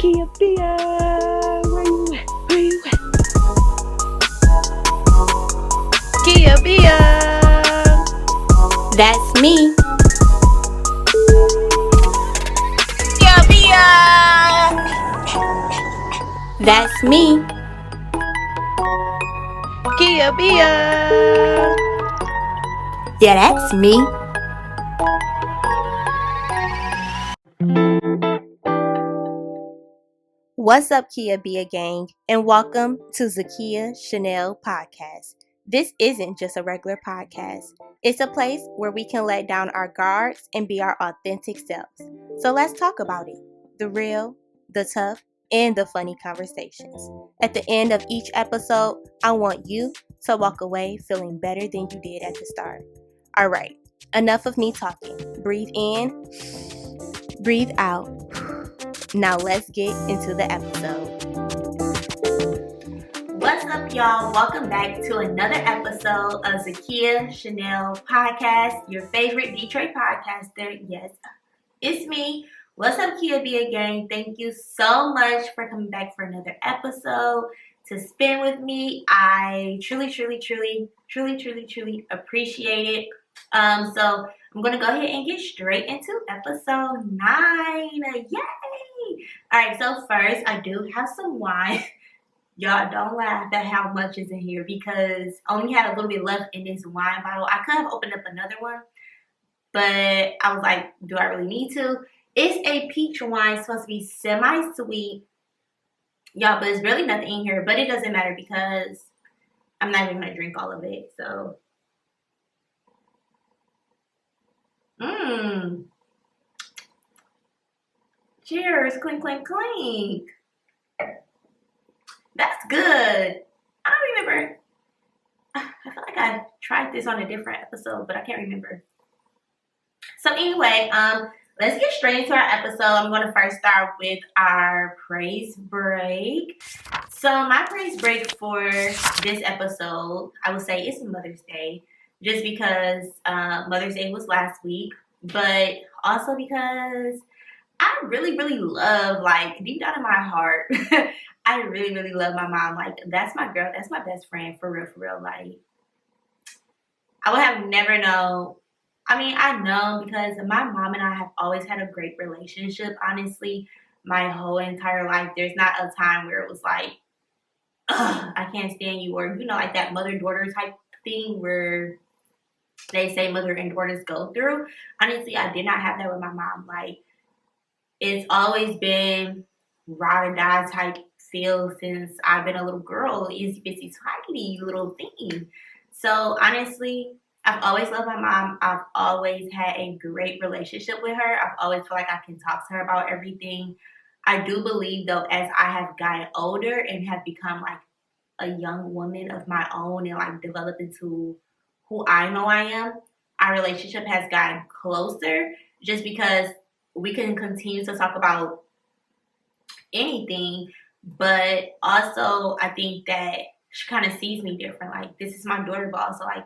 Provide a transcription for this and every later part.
Kia Bia, where you at? Where you at? Kia Bia, That's me. Kia Bia. That's me. Kia Bia. Yeah, that's me. What's up, Kia Bia Gang, and welcome to Zakia Chanel Podcast. This isn't just a regular podcast. It's a place where we can let down our guards and be our authentic selves. So let's talk about it. The real, the tough, and the funny conversations. At the end of each episode, I want you to walk away feeling better than you did at the start. All right, enough of me talking. Breathe in, breathe out. Now let's get into the episode. What's up, y'all? Welcome back to another episode of Zakia Chanel Podcast, your favorite Detroit podcaster. Yes, it's me. What's up, Kia Bia Gang? Thank you so much for coming back for another episode to spend with me. I truly appreciate it. So I'm going to go ahead and get straight into episode 9. Yay! Alright, so first, I do have some wine. Y'all don't laugh at how much is in here because I only had a little bit left in this wine bottle. I could have opened up another one, but I was like, do I really need to? It's a peach wine, supposed to be semi-sweet. Y'all, but there's really nothing in here, but it doesn't matter because I'm not even going to drink all of it, so. Cheers, clink, clink, clink. That's good. I don't remember. I feel like I tried this on a different episode, but I can't remember. So anyway, let's get straight into our episode. I'm going to first start with our praise break. So my praise break for this episode, I would say it's Mother's Day, just because Mother's Day was last week, but also because I really love, like, deep down in my heart, I really love my mom. Like, that's my girl. That's my best friend, for real. Like, I would have never known. I mean, I know because my mom and I have always had a great relationship, honestly, my whole entire life. There's not a time where it was like, ugh, I can't stand you, or, like that mother-daughter type thing where they say mother and daughters go through. Honestly, I did not have that with my mom. Like, it's always been ride or die type feel since I've been a little girl, itsy bitsy tiny little thing. So honestly, I've always loved my mom. I've always had a great relationship with her. I've always felt like I can talk to her about everything. I do believe though, as I have gotten older and have become like a young woman of my own and like developed into who I know I am, our relationship has gotten closer just because we can continue to talk about anything, but also I think that she kind of sees me different. Like, this is my daughter, but also like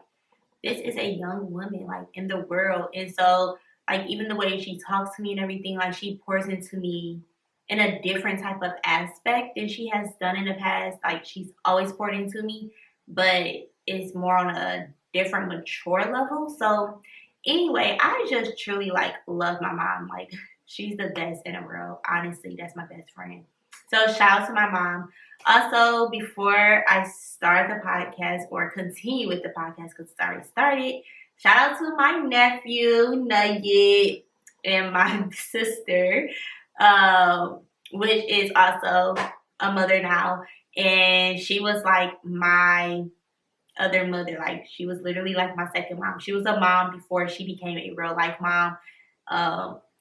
this is a young woman like in the world, and so like even the way she talks to me and everything, like she pours into me in a different type of aspect than she has done in the past. Like, she's always poured into me, but it's more on a different mature level. So anyway, I just truly like love my mom. Like, she's the best in the world. Honestly, that's my best friend. So shout out to my mom. Also, before I start the podcast or continue with the podcast because it's already started, shout out to my nephew, Nugget, and my sister, which is also a mother now. And she was like my other mother. Like, she was literally like my second mom. She was a mom before she became a real life mom,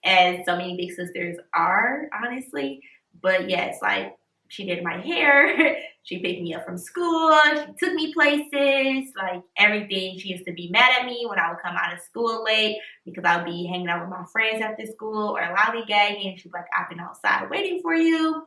as so many big sisters are, honestly. But yes, like, she did my hair, she picked me up from school, she took me places, like everything. She used to be mad at me when I would come out of school late because I would be hanging out with my friends after school or lollygagging, and she's like, I've been outside waiting for you.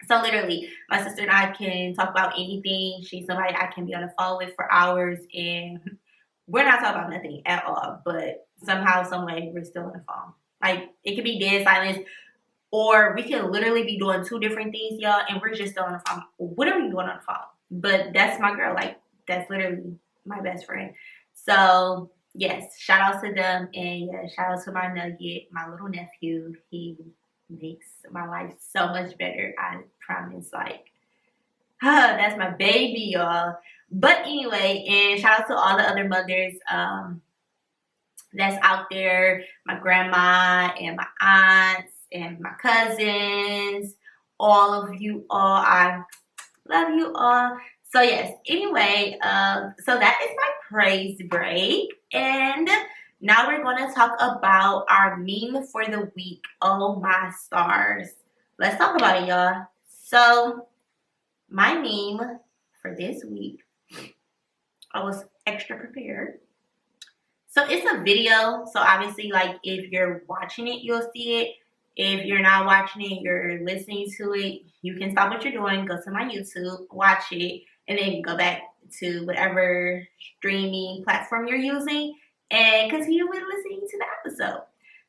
So literally, my sister and I can talk about anything. She's somebody I can be on the phone with for hours, and we're not talking about nothing at all. But somehow, some way, we're still on the phone. Like, it could be dead silence. or we can literally be doing two different things, y'all, and we're just still on the phone. What are we doing on the phone? But that's my girl. Like, that's literally my best friend. So, yes, shout out to them. And yeah, shout out to my nugget, my little nephew. He makes my life so much better. I promise. Like, that's my baby, y'all. But anyway, and shout out to all the other mothers that's out there. My grandma and my aunts and my cousins. All of you all. I love you all. So yes, anyway, so that is my praise break. And now we're going to talk about our meme for the week. Oh my stars. Let's talk about it, y'all. So my meme for this week, I was extra prepared. So it's a video. So obviously, like, if you're watching it, you'll see it. If you're not watching it, you're listening to it, you can stop what you're doing, go to my YouTube, watch it, and then go back to whatever streaming platform you're using and continue with listening to the episode.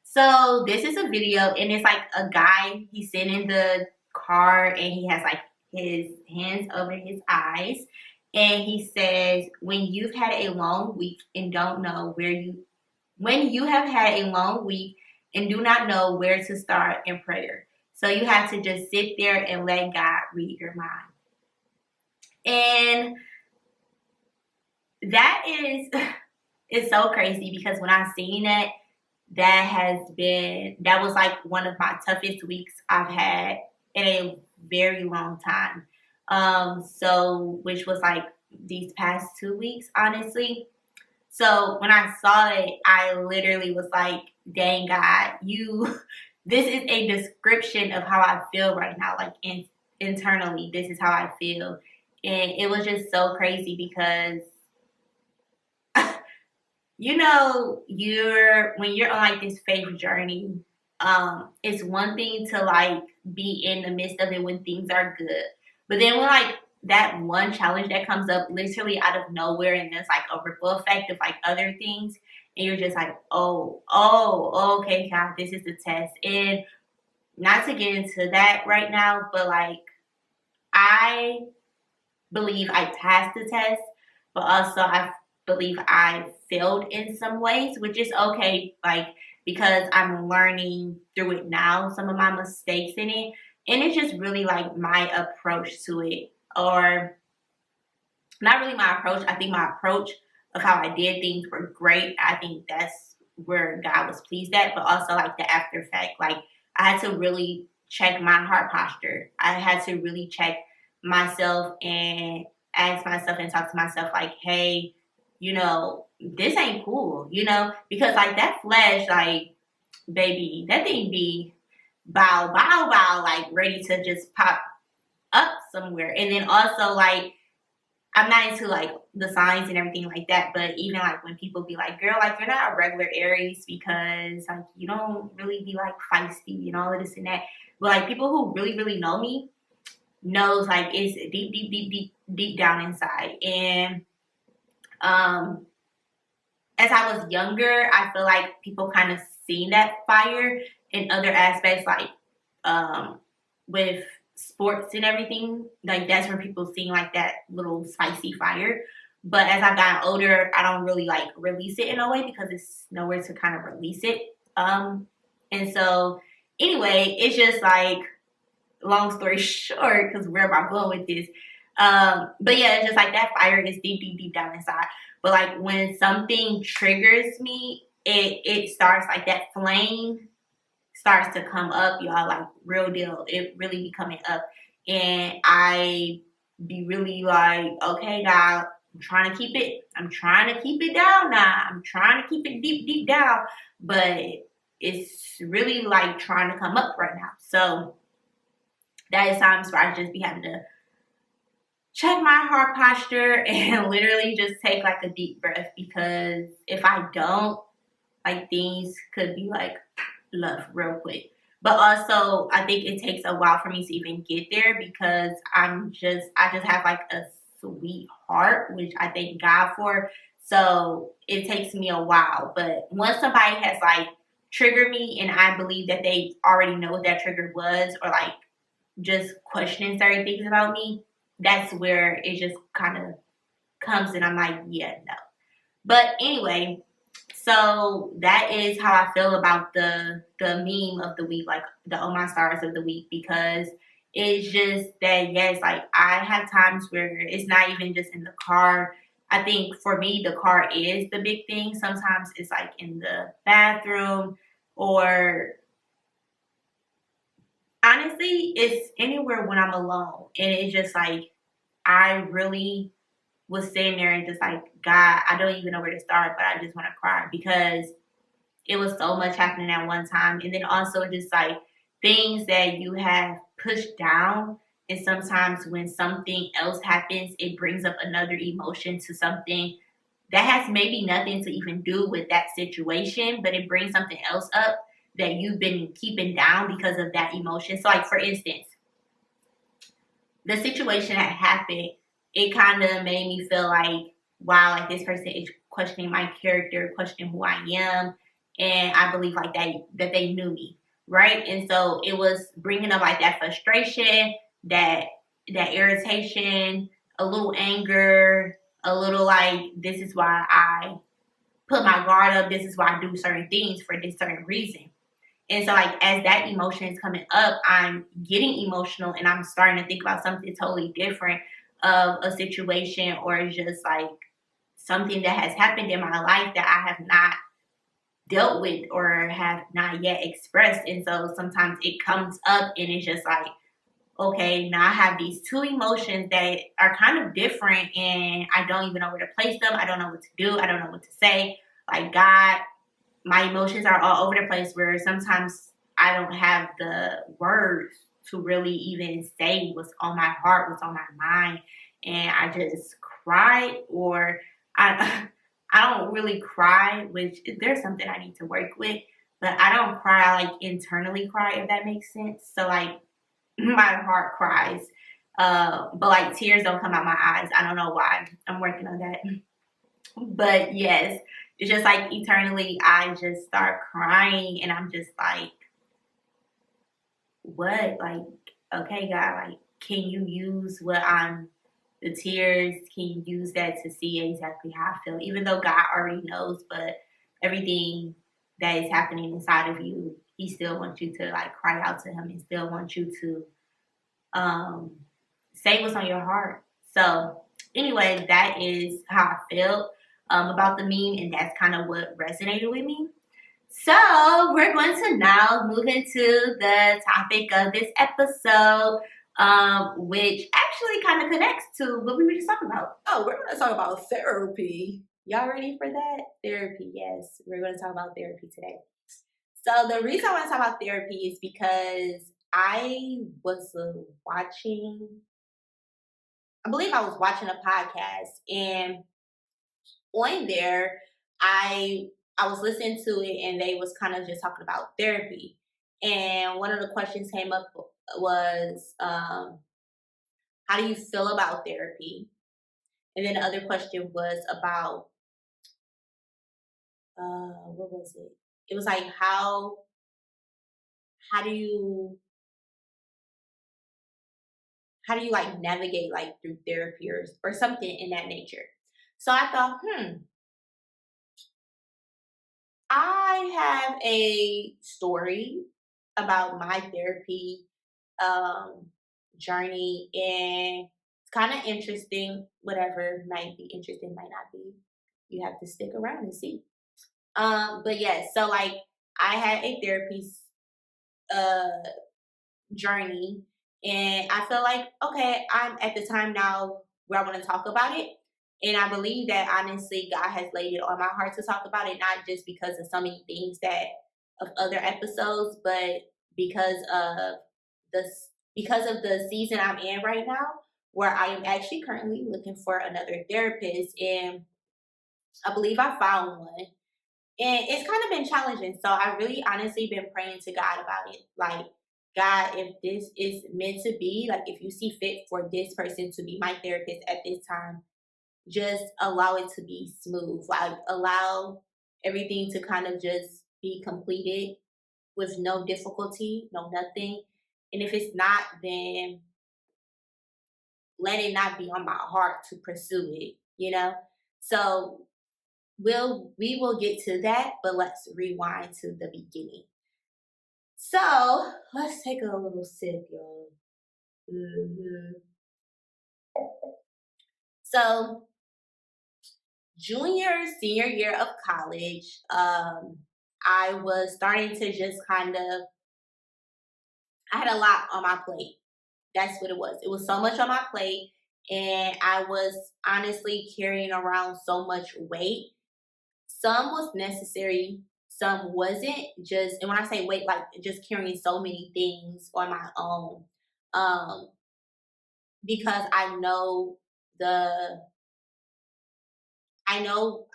So this is a video, and it's like a guy, he's sitting in the car, and he has like his hands over his eyes, and he says, when you've had a long week and don't know when you have had a long week and do not know where to start in prayer. So you have to just sit there and let God read your mind. And that is so crazy, because when I seen it, that was like one of my toughest weeks I've had in a very long time. So which was like these past 2 weeks, honestly. So when I saw it, I literally was like, dang God, this is a description of how I feel right now. Like internally, this is how I feel. And it was just so crazy because, when you're on like this faith journey, it's one thing to like be in the midst of it when things are good. But then when like that one challenge that comes up literally out of nowhere, and there's like a ripple effect of like other things, and you're just like, okay, God, this is the test. And not to get into that right now, but like, I believe I passed the test, but also I believe I failed in some ways, which is okay, like, because I'm learning through it now, some of my mistakes in it. And it's just really like my approach to it. Or not really my approach. I think my approach of how I did things were great. I think that's where God was pleased at. But also like the after effect. Like, I had to really check my heart posture. I had to really check myself and ask myself and talk to myself like, hey, this ain't cool, because like that flesh, like, baby, that thing be bow, like ready to just pop up somewhere. And then also like, I'm not into like the signs and everything like that, but even like when people be like, girl, like, you're not a regular Aries because like you don't really be like feisty and all of this and that. But like people who really, really know me knows like it's deep down inside. And as I was younger, I feel like people kind of seen that fire in other aspects, like with sports and everything. Like, that's where people seen like that little spicy fire. But as I've gotten older, I don't really like release it in a way because it's nowhere to kind of release it. And so anyway, it's just like, long story short, because where am I going with this? But yeah, it's just like that fire is deep down inside. But like when something triggers me, it starts like that flame starts to come up, y'all, like real deal. It really be coming up. And I be really like, okay, God, I'm trying to keep it down now. I'm trying to keep it deep down. But it's really like trying to come up right now. So that is times where I just be having to check my heart posture and literally just take like a deep breath, because if I don't, like, things could be like love real quick. But also I think it takes a while for me to even get there, because I just have like a sweet heart, which I thank God for. So it takes me a while. But once somebody has like trigger me, and I believe that they already know what that trigger was, or like just questioning certain things about me, that's where it just kind of comes, and I'm like, yeah, no. But anyway, so that is how I feel about the meme of the week, like the Oh My Stars of the week, because it's just that, yes, like I have times where it's not even just in the car. I think for me, the car is the big thing. Sometimes it's like in the bathroom, or honestly, it's anywhere when I'm alone. And it's just like, I really was sitting there and just like, God, I don't even know where to start, but I just want to cry because it was so much happening at one time. And then also just like things that you have pushed down. And sometimes when something else happens, it brings up another emotion to something that has maybe nothing to even do with that situation, but it brings something else up that you've been keeping down because of that emotion. So like, for instance, the situation that happened, it kind of made me feel like, wow, like this person is questioning my character, questioning who I am, and I believe like that they knew me, right? And so it was bringing up like that frustration, that irritation, a little anger, a little like, this is why I put my guard up. This is why I do certain things for this certain reason. And so, like, as that emotion is coming up, I'm getting emotional and I'm starting to think about something totally different of a situation, or just like something that has happened in my life that I have not dealt with or have not yet expressed. And so sometimes it comes up and it's just like, okay, now I have these two emotions that are kind of different and I don't even know where to place them. I don't know what to do. I don't know what to say. Like, God, my emotions are all over the place, where sometimes I don't have the words to really even say what's on my heart, what's on my mind. And I just cry, or I I don't really cry, which there's something I need to work with, but I don't cry, I like internally cry, if that makes sense. So like my heart cries. But like tears don't come out my eyes. I don't know why. I'm working on that. But yes, it's just like eternally, I just start crying, and I'm just like, what? Like, okay, God, like, can you use the tears? Can you use that to see exactly how I feel? Even though God already knows, but everything that is happening inside of you, He still wants you to like cry out to Him, and still wants you to um, say what's on your heart. So anyway, that is how I felt about the meme, and that's kind of what resonated with me. So we're going to now move into the topic of this episode, which actually kind of connects to what we were just talking about. Oh, we're going to talk about therapy. Y'all ready for that? Therapy, yes. We're going to talk about therapy today. So the reason I want to talk about therapy is because I believe I was watching a podcast, and on there, I was listening to it, and they was kind of just talking about therapy. And one of the questions came up was, how do you feel about therapy? And then the other question was about, what was it? It was like, how do you like navigate like through therapy, or something in that nature. So I thought, I have a story about my therapy journey, and it's kind of interesting. Whatever, might be interesting, might not be. You have to stick around and see. But yeah, so like I had a therapy uh journey, and I feel like, okay, I'm at the time now where I want to talk about it. And I believe that honestly, God has laid it on my heart to talk about it, not just because of so many things of other episodes, but because of the season I'm in right now, where I am actually currently looking for another therapist, and I believe I found one. And it's kind of been challenging. So I really honestly been praying to God about it. Like, God, if this is meant to be, like if you see fit for this person to be my therapist at this time, just allow it to be smooth. Like allow everything to kind of just be completed with no difficulty, no nothing. And if it's not, then let it not be on my heart to pursue it, you know? So we will get to that, but let's rewind to the beginning. So let's take a little sip, y'all. So senior year of college, I was starting to just I had a lot on my plate. That's what it was. It was so much on my plate, and I was honestly carrying around so much weight. Some was necessary, some wasn't. And when I say weight, like just carrying so many things on my own, um, because the I know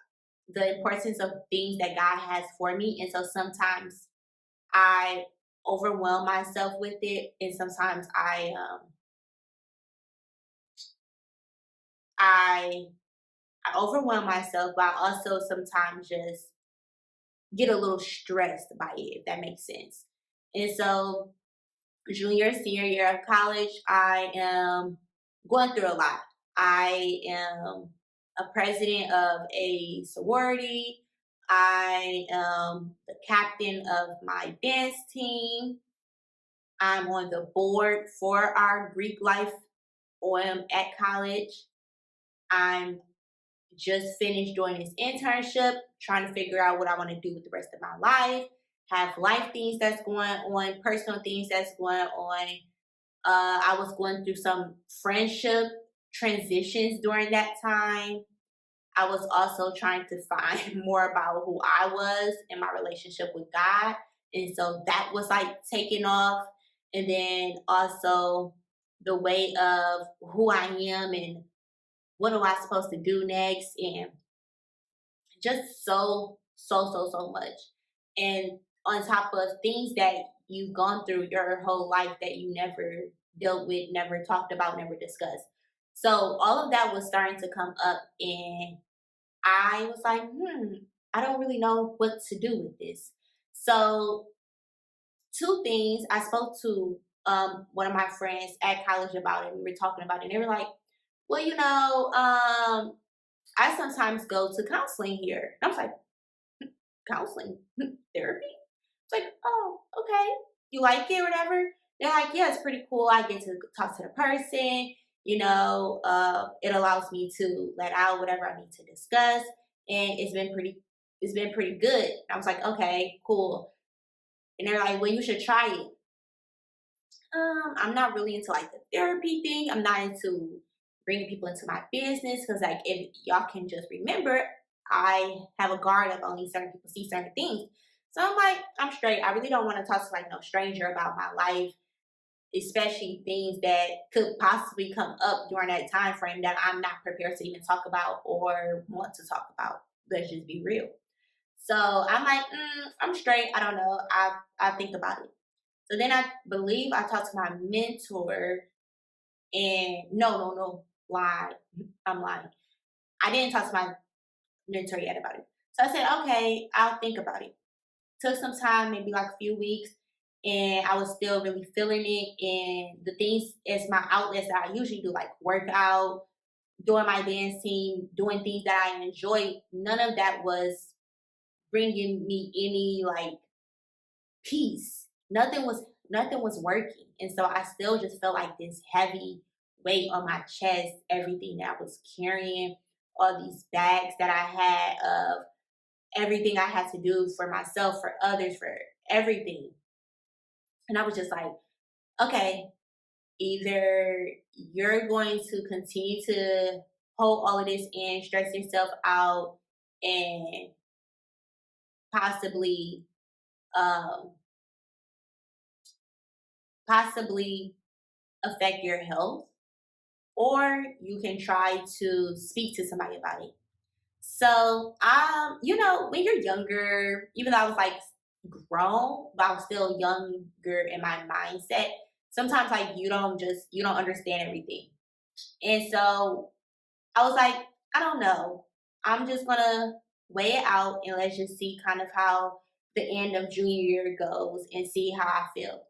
the importance of things that God has for me, and so sometimes I overwhelm myself with it, and sometimes I I overwhelm myself, but I also sometimes just get a little stressed by it, if that makes sense. And so, senior year of college, I am going through a lot. I am a president of a sorority. I am the captain of my dance team. I'm on the board for our Greek life at college. I'm just finished doing this internship, trying to figure out what I want to do with the rest of my life, have life things that's going on, personal things that's going on. I was going through some friendship transitions during that time. I was also trying to find more about who I was and my relationship with God. And so that was like taking off. And then also the way of who I am and what am I supposed to do next, and just so much. And on top of things that you've gone through your whole life that you never dealt with, never talked about, never discussed. So all of that was starting to come up, and I was like, I don't really know what to do with this. So two things, I spoke to one of my friends at college about it. We were talking about it, and they were like, well, I sometimes go to counseling here. And I was like, counseling, therapy? It's like, oh, okay. You like it or whatever? They're like, yeah, it's pretty cool. I get to talk to the person. It allows me to let out whatever I need to discuss. And it's been pretty good. I was like, okay, cool. And they're like, well, you should try it. I'm not really into like the therapy thing. I'm not into bringing people into my business because, like, if y'all can just remember, I have a guard of only certain people see certain things. So I'm like, I'm straight. I really don't want to talk to like no stranger about my life, especially things that could possibly come up during that time frame that I'm not prepared to even talk about or want to talk about. Let's just be real. So I'm like, I'm straight. I don't know. I think about it. So then I believe I talked to my mentor, and no, lie. I'm lying. I didn't talk to my mentor yet about it. So I said, okay, I'll think about it. Took some time, maybe like a few weeks, and I was still really feeling it. And the things as my outlets that I usually do, like workout, doing my dance team, doing things that I enjoy, none of that was bringing me any like peace. Nothing was working. And so I still just felt like this heavy weight on my chest, everything that I was carrying, all these bags that I had of everything I had to do for myself, for others, for everything. And I was just like, okay, either you're going to continue to hold all of this in, stress yourself out, and possibly um possibly affect your health, or you can try to speak to somebody about it. So, when you're younger, even though I was like grown, but I was still younger in my mindset, sometimes like you don't understand everything. And so I was like, I don't know. I'm just gonna weigh it out and let's just see kind of how the end of junior year goes and see how I feel.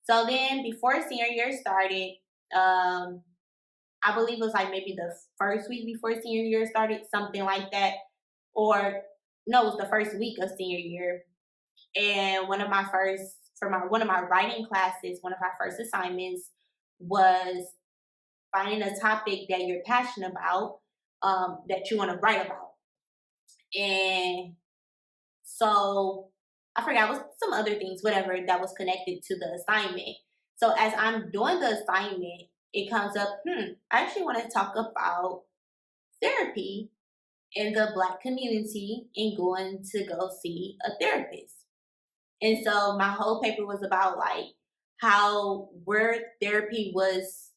So then before senior year started, I believe it was like maybe the first week before senior year started, something like that. Or no, it was the first week of senior year. And one of my writing classes, one of our first assignments was finding a topic that you're passionate about, that you want to write about. And so I forgot, it was some other things, whatever, that was connected to the assignment. So as I'm doing the assignment, it comes up, I actually want to talk about therapy in the Black community and going to go see a therapist. And so my whole paper was about like how where therapy was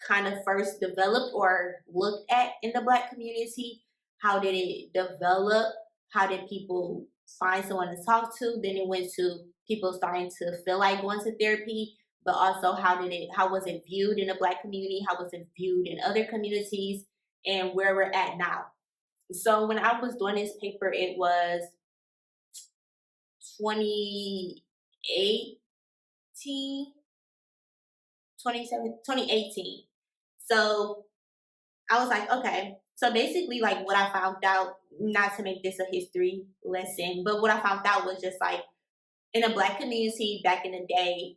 kind of first developed or looked at in the Black community. How did it develop? How did people find someone to talk to? Then it went to people starting to feel like going to therapy, but also how was it viewed in the Black community? How was it viewed in other communities? And where we're at now. So when I was doing this paper, it was 2018, 2018. So I was like, okay. So basically, like what I found out, not to make this a history lesson, but what I found out was just like in a Black community back in the day,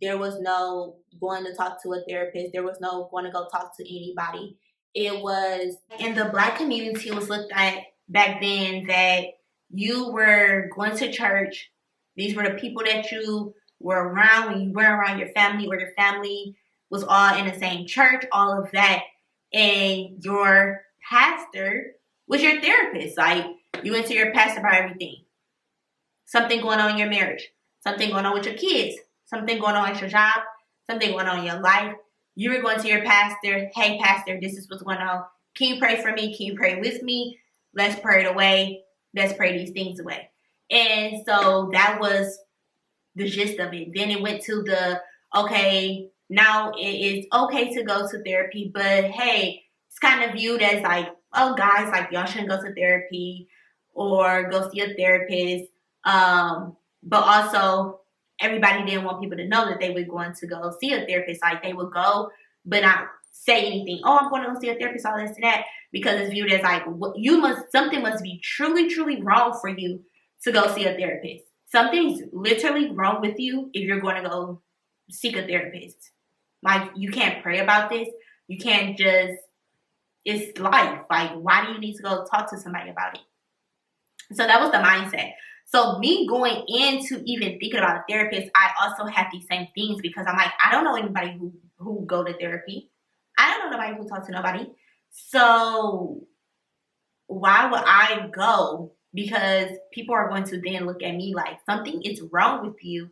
there was no going to talk to a therapist. There was no going to go talk to anybody. It was in the Black community, it was looked at back then that you were going to church. These were the people that you were around when you were around your family, or your family was all in the same church, all of that. And your pastor was your therapist. Like, you went to your pastor about everything. Something going on in your marriage, something going on with your kids, something going on at your job, something going on in your life. You were going to your pastor, hey, pastor, this is what's going on. Can you pray for me? Can you pray with me? Let's pray it away. Let's pray these things away. And so that was the gist of it. Then it went to okay, now it is okay to go to therapy, but hey, it's kind of viewed as like, oh, guys, like y'all shouldn't go to therapy or go see a therapist. But also everybody didn't want people to know that they were going to go see a therapist. Like, they would go, but not say anything. Oh, I'm going to go see a therapist, all this and that, because it's viewed as like, something must be truly, truly wrong for you to go see a therapist. Something's literally wrong with you if you're going to go seek a therapist. Like, you can't pray about this. You can't just, it's life. Like, why do you need to go talk to somebody about it? So that was the mindset. So me going into even thinking about a therapist, I also had these same things, because I'm like, I don't know anybody who go to therapy. I don't know nobody who talk to nobody. So why would I go? Because people are going to then look at me like something is wrong with you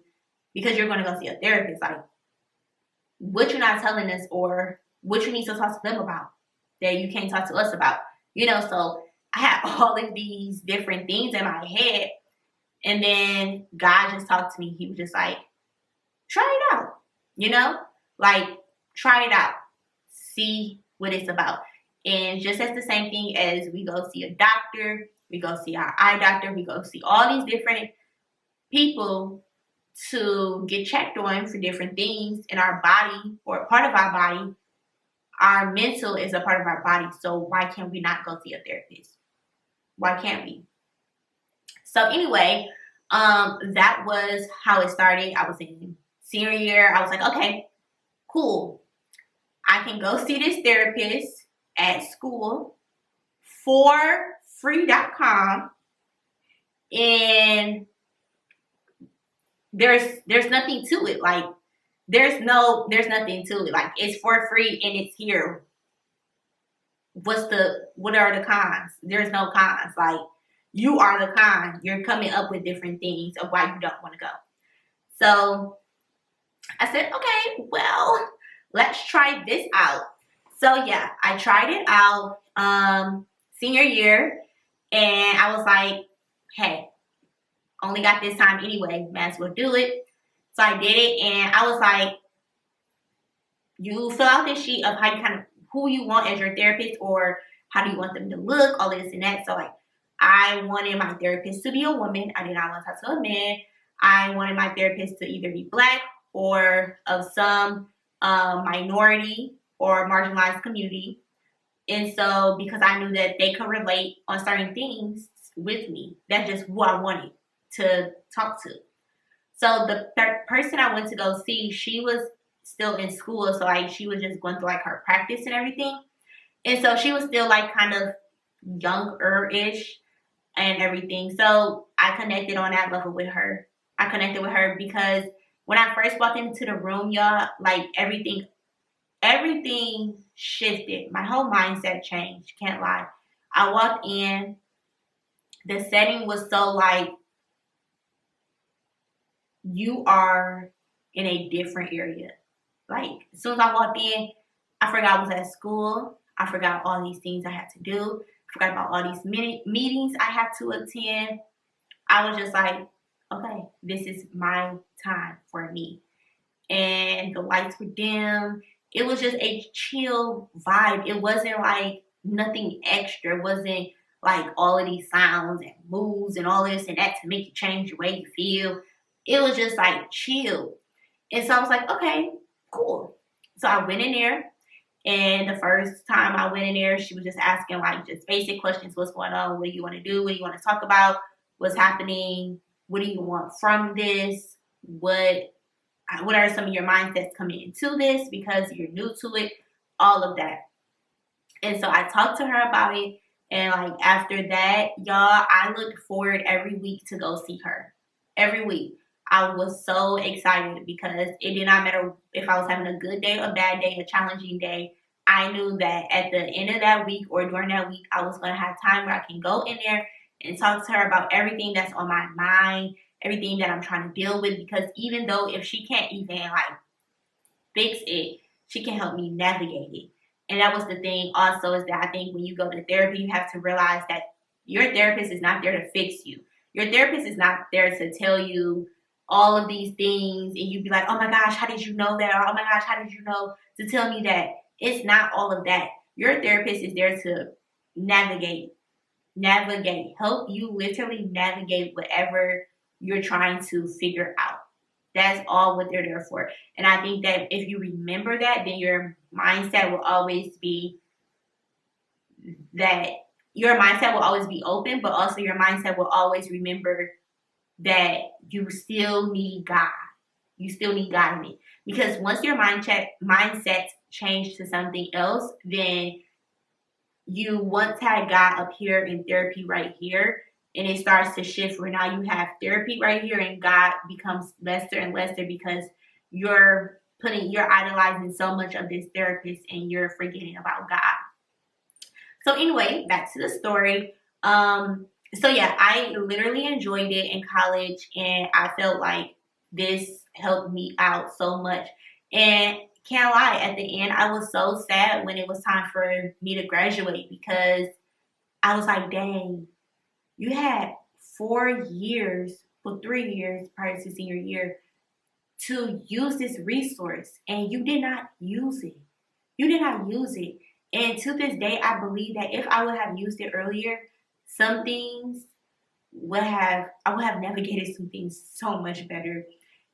because you're going to go see a therapist. Like, what you're not telling us, or what you need to talk to them about that you can't talk to us about. So I had all of these different things in my head. And then God just talked to me. He was just like, try it out, like, try it out, see what it's about. And just as the same thing as we go see a doctor, we go see our eye doctor, we go see all these different people to get checked on for different things in our body, or a part of our body. Our mental is a part of our body. So why can't we not go see a therapist? Why can't we? So anyway, that was how it started. I was in senior year. I was like, okay, cool. I can go see this therapist at school for free.com. And there's nothing to it. Like, there's nothing to it. Like, it's for free and it's here. What are the cons? There's no cons. Like, you are the con. You're coming up with different things of why you don't want to go. So I said, okay, well, let's try this out. So yeah, I tried it out senior year, and I was like, hey, only got this time anyway, might as well do it. So I did it, and I was like, you fill out this sheet of how you who you want as your therapist, or how do you want them to look, all this and that. So like, I wanted my therapist to be a woman. I did not want to talk to a man. I wanted my therapist to either be Black or of some minority or marginalized community. And so, because I knew that they could relate on certain things with me, that's just who I wanted to talk to. So the person I went to go see, she was still in school, so like she was just going through like her practice and everything, and so she was still like kind of younger-ish and everything. So I connected on that level with her. I connected with her because when I first walked into the room, y'all, like everything shifted. My whole mindset changed. Can't lie. I walked in. The setting was so like, you are in a different area. Like, as soon as I walked in, I forgot I was at school. I forgot all these things I had to do. I forgot about all these meetings I had to attend. I was just like, okay, this is my time for me. And the lights were dim. It was just a chill vibe. It wasn't like nothing extra. It wasn't like all of these sounds and moves and all this and that to make you change the way you feel. It was just like chill. And so I was like, okay, cool. So I went in there. And the first time I went in there, she was just asking like just basic questions. What's going on? What do you want to do? What do you want to talk about? What's happening? What do you want from this? What are some of your mindsets coming into this because you're new to it? All of that. And so I talked to her about it. And like after that, y'all, I looked forward every week to go see her. Every week. I was so excited because it did not matter if I was having a good day, a bad day, a challenging day. I knew that at the end of that week or during that week, I was going to have time where I can go in there and talk to her about everything that's on my mind, everything that I'm trying to deal with. Because even though if she can't even like fix it, she can help me navigate it. And that was the thing also is that I think when you go to therapy, you have to realize that your therapist is not there to fix you. Your therapist is not there to tell you all of these things and you'd be like, oh my gosh, how did you know that? Or oh my gosh, how did you know to tell me that? It's not all of that. Your therapist is there to navigate, help you literally navigate whatever you're trying to figure out. That's all what they're there for. And I think that if you remember that, then your mindset will always be that your mindset will always be open, but also your mindset will always remember that you still need God. You still need God in it. Because once your mindset changed to something else, then you once had God up here in therapy right here, and it starts to shift where now you have therapy right here and God becomes lesser and lesser because you're idolizing so much of this therapist and you're forgetting about God. So anyway, back to the story. So yeah, I literally enjoyed it in college and I felt like this helped me out so much. And can't lie, at the end, I was so sad when it was time for me to graduate because I was like, dang, you had 3 years prior to senior year to use this resource and you did not use it. You did not use it. And to this day, I believe that if I would have used it earlier, some things I would have navigated some things so much better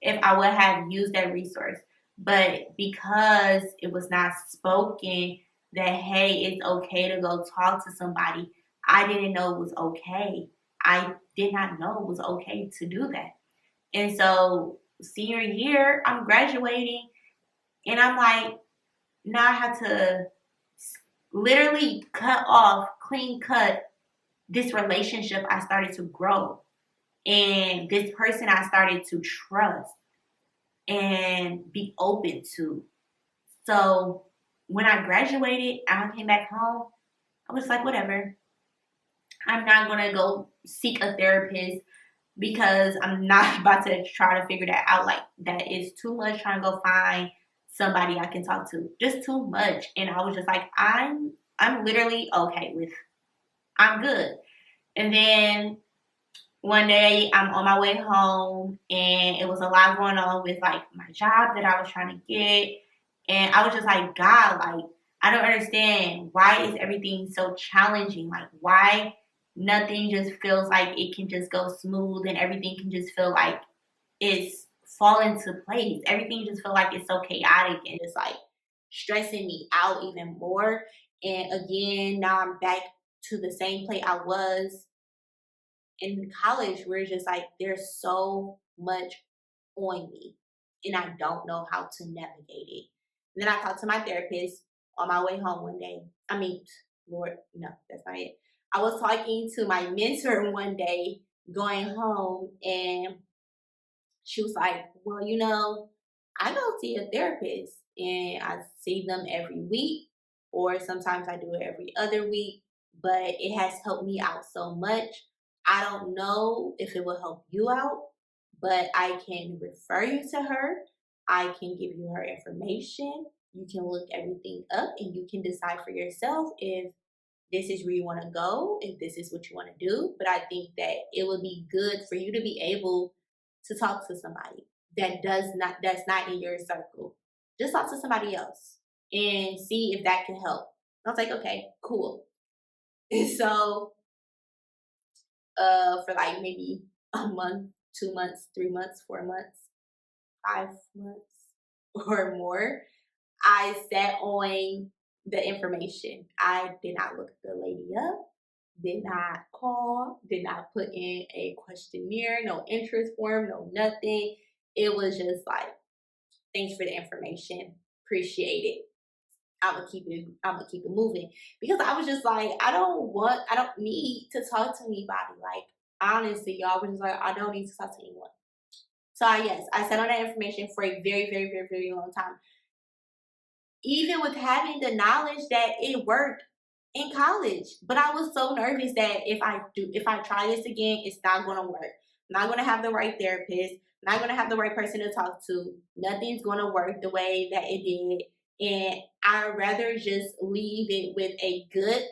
if I would have used that resource. But because it was not spoken that, hey, it's okay to go talk to somebody, I didn't know it was okay. I did not know it was okay to do that. And so senior year, I'm graduating and I'm like, now I have to literally clean cut this relationship I started to grow and this person I started to trust and be open to. So when I graduated and I came back home, I was like, whatever. I'm not going to go seek a therapist because I'm not about to try to figure that out. Like, that is too much trying to go find somebody I can talk to. Just too much. And I was just like, I'm literally okay with, I'm good. And then one day I'm on my way home and it was a lot going on with like my job that I was trying to get. And I was just like, God, like, I don't understand. Why is everything so challenging? Like, why nothing just feels like it can just go smooth and everything can just feel like it's falling to place. Everything just feel like it's so chaotic and it's like stressing me out even more. And again, now I'm back to the same place I was in college where it's just like there's so much on me and I don't know how to navigate it. And then I talked to my therapist on my way home one day. I mean, Lord, no, that's not it. I was talking to my mentor one day going home, and she was like, well, I go see a therapist and I see them every week, or sometimes I do it every other week, but it has helped me out so much. I don't know if it will help you out, but I can refer you to her. I can give you her information. You can look everything up and you can decide for yourself if this is where you want to go, if this is what you want to do. But I think that it would be good for you to be able to talk to somebody that's not in your circle. Just talk to somebody else and see if that can help. I was like, okay, cool. And so for like maybe a month, 2 months, 3 months, 4 months, 5 months or more, I sat on the information. I did not look the lady up, did not call, did not put in a questionnaire, no interest form, no nothing. It was just like, thanks for the information. Appreciate it. I'm gonna keep it moving. Because I was just like, I don't need to talk to anybody. Like, honestly, y'all was just like, I don't need to talk to anyone. So yes, I sat on that information for a very, very, very, very long time. Even with having the knowledge that it worked in college. But I was so nervous that if I try this again, it's not gonna work. I'm not gonna have the right therapist, I'm not gonna have the right person to talk to. Nothing's gonna work the way that it did. And I'd rather just leave it with a good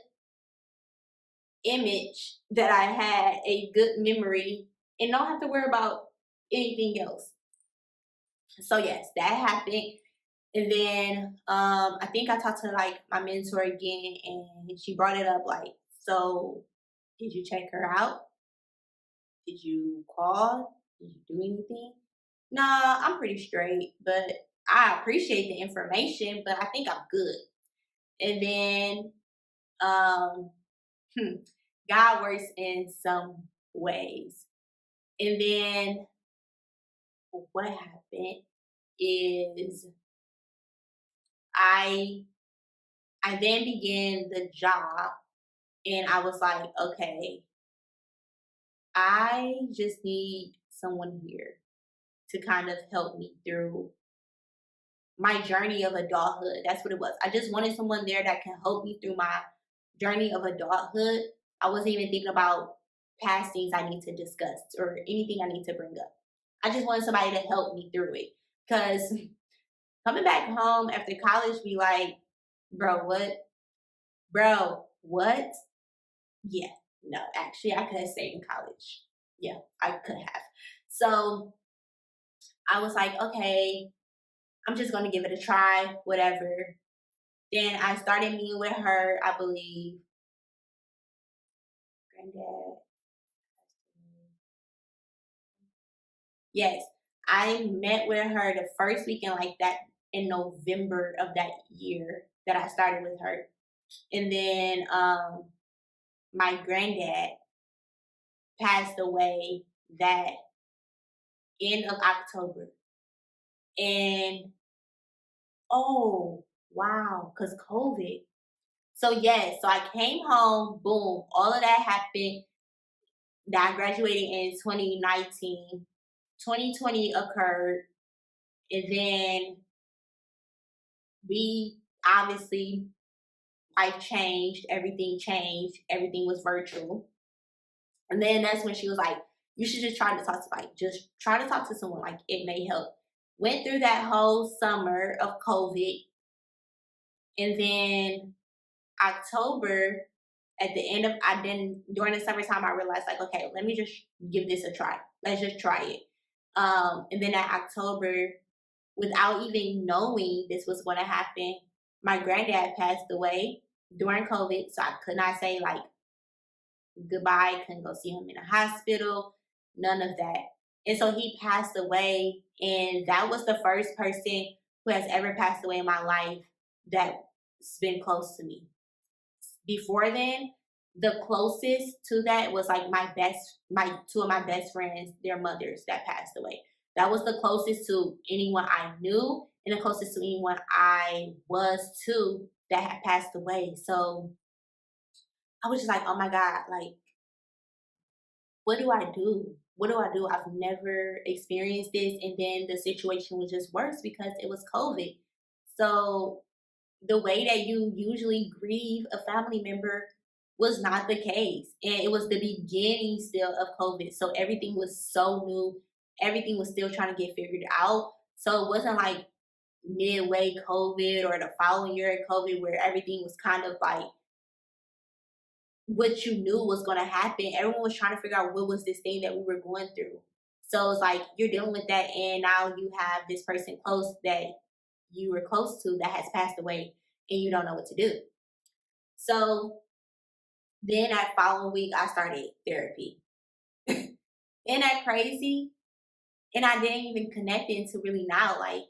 image that I had, a good memory, and don't have to worry about anything else. So yes, that happened. And then I think I talked to like my mentor again, and she brought it up like, so did you check her out? Did you call? Did you do anything? Nah, I'm pretty straight, but I appreciate the information, but I think I'm good. And then um, God works in some ways. And then what happened is I I then began the job, and I was like, okay, I just need someone here to kind of help me through my journey of adulthood. That's what it was. I just wanted someone there that can help me through my journey of adulthood. I wasn't even thinking about past things I need to discuss or anything I need to bring up. I just wanted somebody to help me through it. Because coming back home after college, be like, bro, what? Bro, what? Yeah, no, actually, I could have stayed in college. Yeah, I could have. So I was like, okay, I'm just going to give it a try, whatever. Then I started meeting with her, I believe. Granddad. Yes, I met with her the first weekend like that in November of that year that I started with her. And then my granddad passed away that end of October. And oh, wow, because COVID. So yes, so I came home, boom, all of that happened. That I graduated in 2019. 2020 occurred, and then we obviously life changed, everything was virtual. And then that's when she was like, you should just try to talk to just try to talk to someone, like it may help. Went through that whole summer of COVID, and then October, at the end of I then during the summertime, I realized like, okay, let me just give this a try. Let's just try it. And then at October, without even knowing this was going to happen, my granddad passed away during COVID. So I could not say like goodbye, couldn't go see him in the hospital, none of that. And so he passed away, and that was the first person who has ever passed away in my life that's been close to me. Before then, the closest to that was like my two of my best friends, their mothers that passed away. That was the closest to anyone I knew and the closest to anyone I was to that had passed away. So I was just like, oh my God, like, what do I do? What do I do? I've never experienced this. And then the situation was just worse because it was COVID. So the way that you usually grieve a family member was not the case. And it was the beginning still of COVID. So everything was so new. Everything was still trying to get figured out. So it wasn't like midway COVID or the following year of COVID where everything was kind of like what you knew was going to happen. Everyone was trying to figure out what was this thing that we were going through. So it's like you're dealing with that, and now you have this person close that you were close to that has passed away, and you don't know what to do. So then that following week, I started therapy. Isn't that crazy? And I didn't even connect it until really now. Like,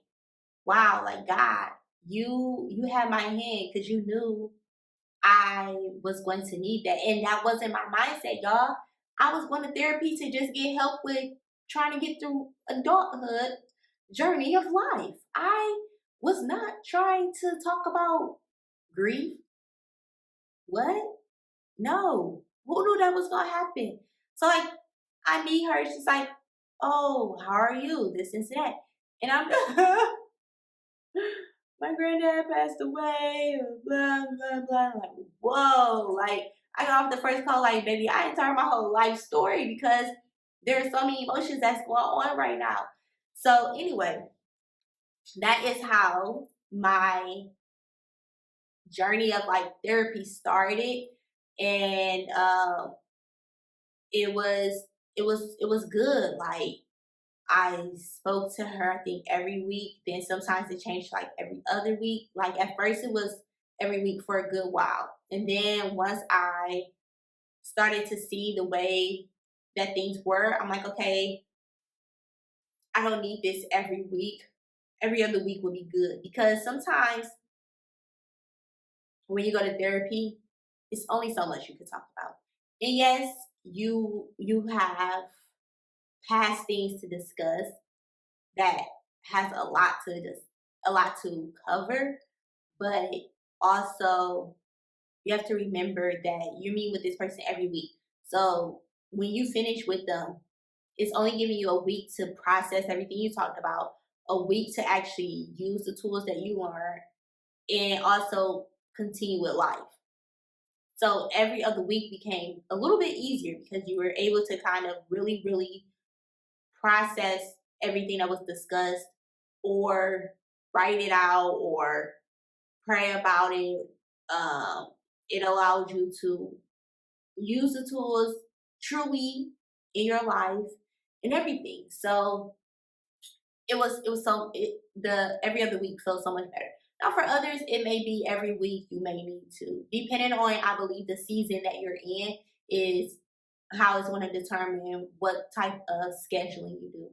wow, like God, you had my hand because you knew I was going to need that. And that wasn't my mindset, y'all. I was going to therapy to just get help with trying to get through adulthood journey of life. I was not trying to talk about grief. What? No. Who knew that was going to happen? So, like, I meet her. She's like, oh, how are you? This and that. And I'm my granddad passed away, blah, blah, blah. I'm like, whoa. Like, I got off the first call, like, baby, I didn't tell her my whole life story because there's so many emotions that's going on right now. So, anyway, that is how my journey of like therapy started. And it was good. Like, I spoke to her, I think, every week. Then sometimes it changed like every other week. Like, at first it was every week for a good while. And then once I started to see the way that things were, I'm like, okay, I don't need this every week. Every other week would be good. Because sometimes when you go to therapy, it's only so much you can talk about. And yes, you have past things to discuss that has a lot to cover, but also you have to remember that you meet with this person every week. So when you finish with them, it's only giving you a week to process everything you talked about, a week to actually use the tools that you learned, and also continue with life. So every other week became a little bit easier because you were able to kind of really, really process everything that was discussed, or write it out, or pray about it. It allowed you to use the tools truly in your life and everything. So the every other week felt so much better. Now for others, it may be every week. You may need to, depending on, I believe, the season that you're in is how it's going to determine what type of scheduling you do.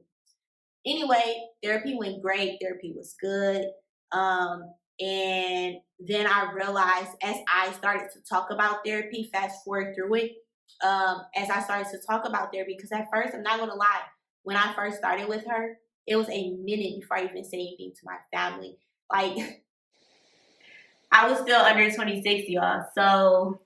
Anyway, therapy went great. Therapy was good. And then I realized as I started to talk about therapy, fast forward through it, as I started to talk about therapy, because at first, I'm not going to lie, when I first started with her, it was a minute before I even said anything to my family. Like, I was still under 26, y'all. So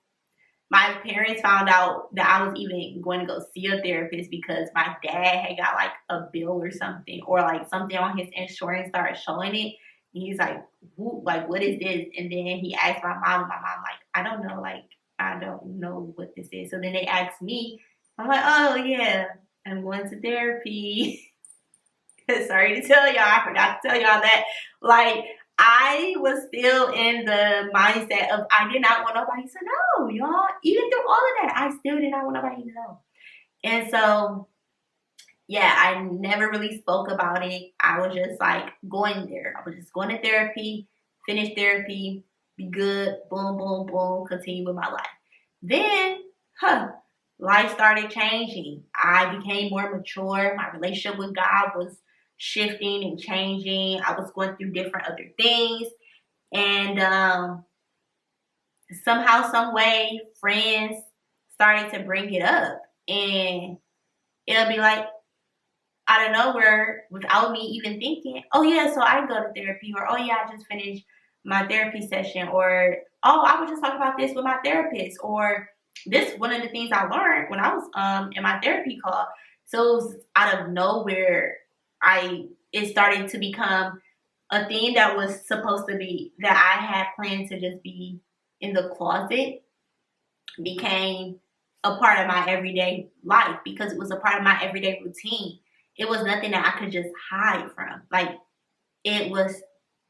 my parents found out that I was even going to go see a therapist because my dad had got like a bill or something, or like something on his insurance started showing it. And he's like, what is this? And then he asked my mom, like, I don't know what this is. So then they asked me, I'm like, oh yeah, I'm going to therapy. Sorry to tell y'all, I forgot to tell y'all that. Like, I was still in the mindset of I did not want nobody to know, y'all. Even through all of that, I still did not want nobody to know. And so, yeah, I never really spoke about it. I was just like going there. I was just going to therapy, finish therapy, be good, boom, boom, boom, continue with my life. Then, life started changing. I became more mature. My relationship with God was shifting and changing. I was going through different other things. And somehow, some way, friends started to bring it up. And it'll be like, out of nowhere, without me even thinking, oh yeah, so I go to therapy, or oh yeah, I just finished my therapy session, or oh, I was just talking about this with my therapist, or this one of the things I learned when I was in my therapy call. So it was out of nowhere, it started to become a thing that was supposed to be that I had planned to just be in the closet, became a part of my everyday life because it was a part of my everyday routine. It was nothing that I could just hide from. Like, it was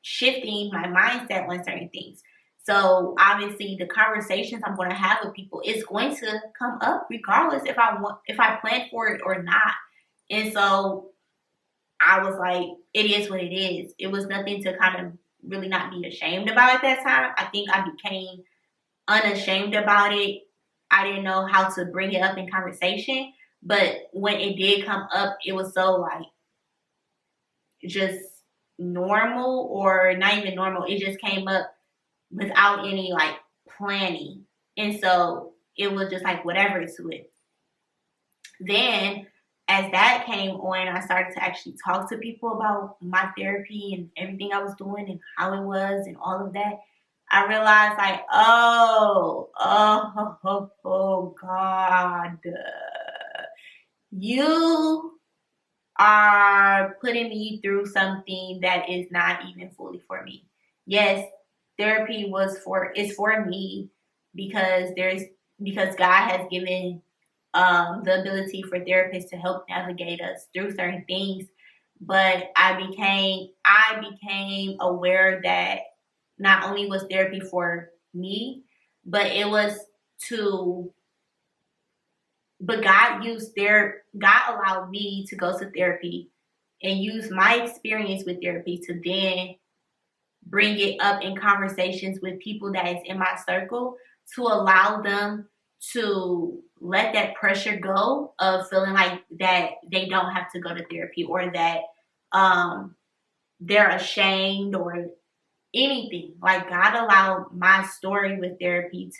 shifting my mindset on certain things. So obviously the conversations I'm going to have with people is going to come up regardless if I plan for it or not. And so I was like, it is what it is. It was nothing to kind of really not be ashamed about at that time. I think I became unashamed about it. I didn't know how to bring it up in conversation. But when it did come up, it was so like just normal, or not even normal. It just came up without any like planning. And so it was just like whatever to it. Then as that came on, I started to actually talk to people about my therapy and everything I was doing and how it was and all of that. I realized like, oh God. You are putting me through something that is not even fully for me. Yes, therapy is for me because God has given the ability for therapists to help navigate us through certain things. But I became aware that not only was therapy for me, but it was to but God allowed me to go to therapy and use my experience with therapy to then bring it up in conversations with people that is in my circle, to allow them to let that pressure go of feeling like that they don't have to go to therapy, or that they're ashamed or anything. Like, God allowed my story with therapy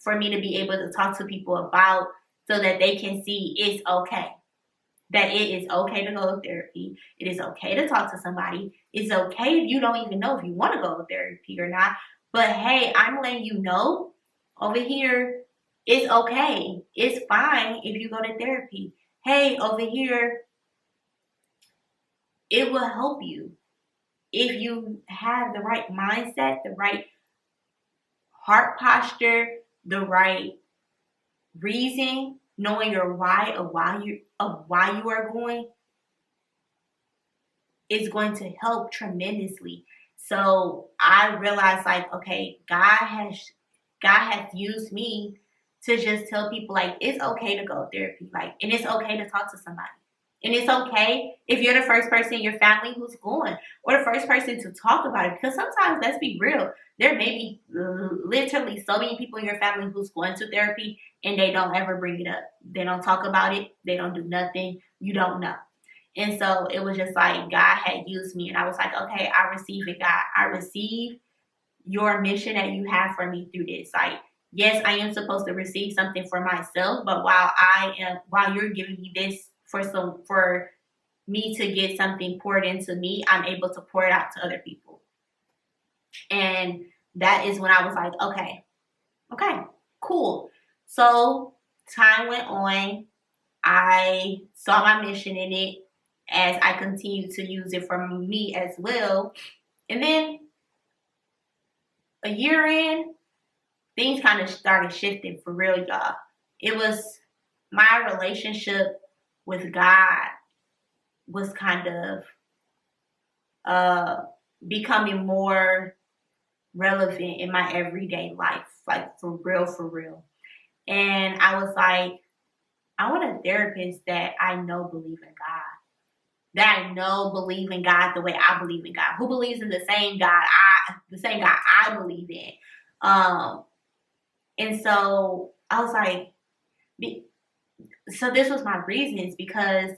for me to be able to talk to people about, so that they can see it's okay. That it is okay to go to therapy. It is okay to talk to somebody. It's okay if you don't even know if you want to go to therapy or not. But hey, I'm letting you know over here, it's okay. It's fine if you go to therapy. Hey, over here, it will help you if you have the right mindset, the right heart posture, the right reason, knowing your why of why you are going, is going to help tremendously. So I realized like, okay, God has used me to just tell people like, it's okay to go to therapy, like, and it's okay to talk to somebody. And it's okay if you're the first person in your family who's going, or the first person to talk about it. Because sometimes, let's be real, there may be literally so many people in your family who's going to therapy and they don't ever bring it up. They don't talk about it. They don't do nothing. You don't know. And so it was just like God had used me. And I was like, okay, I receive it, God. I receive your mission that you have for me through this. Like, yes, I am supposed to receive something for myself. But while you're giving me this for me to get something poured into me, I'm able to pour it out to other people. And that is when I was like, okay, cool. So time went on. I saw my mission in it as I continued to use it for me as well. And then a year in, things kind of started shifting for real, y'all. It was my relationship with God was kind of becoming more relevant in my everyday life, like for real. And I was like, I want a therapist that I know believe in God. That I know believe in God the way I believe in God. Who believes in the same God I believe in. And so I was like, So this was my reasons, because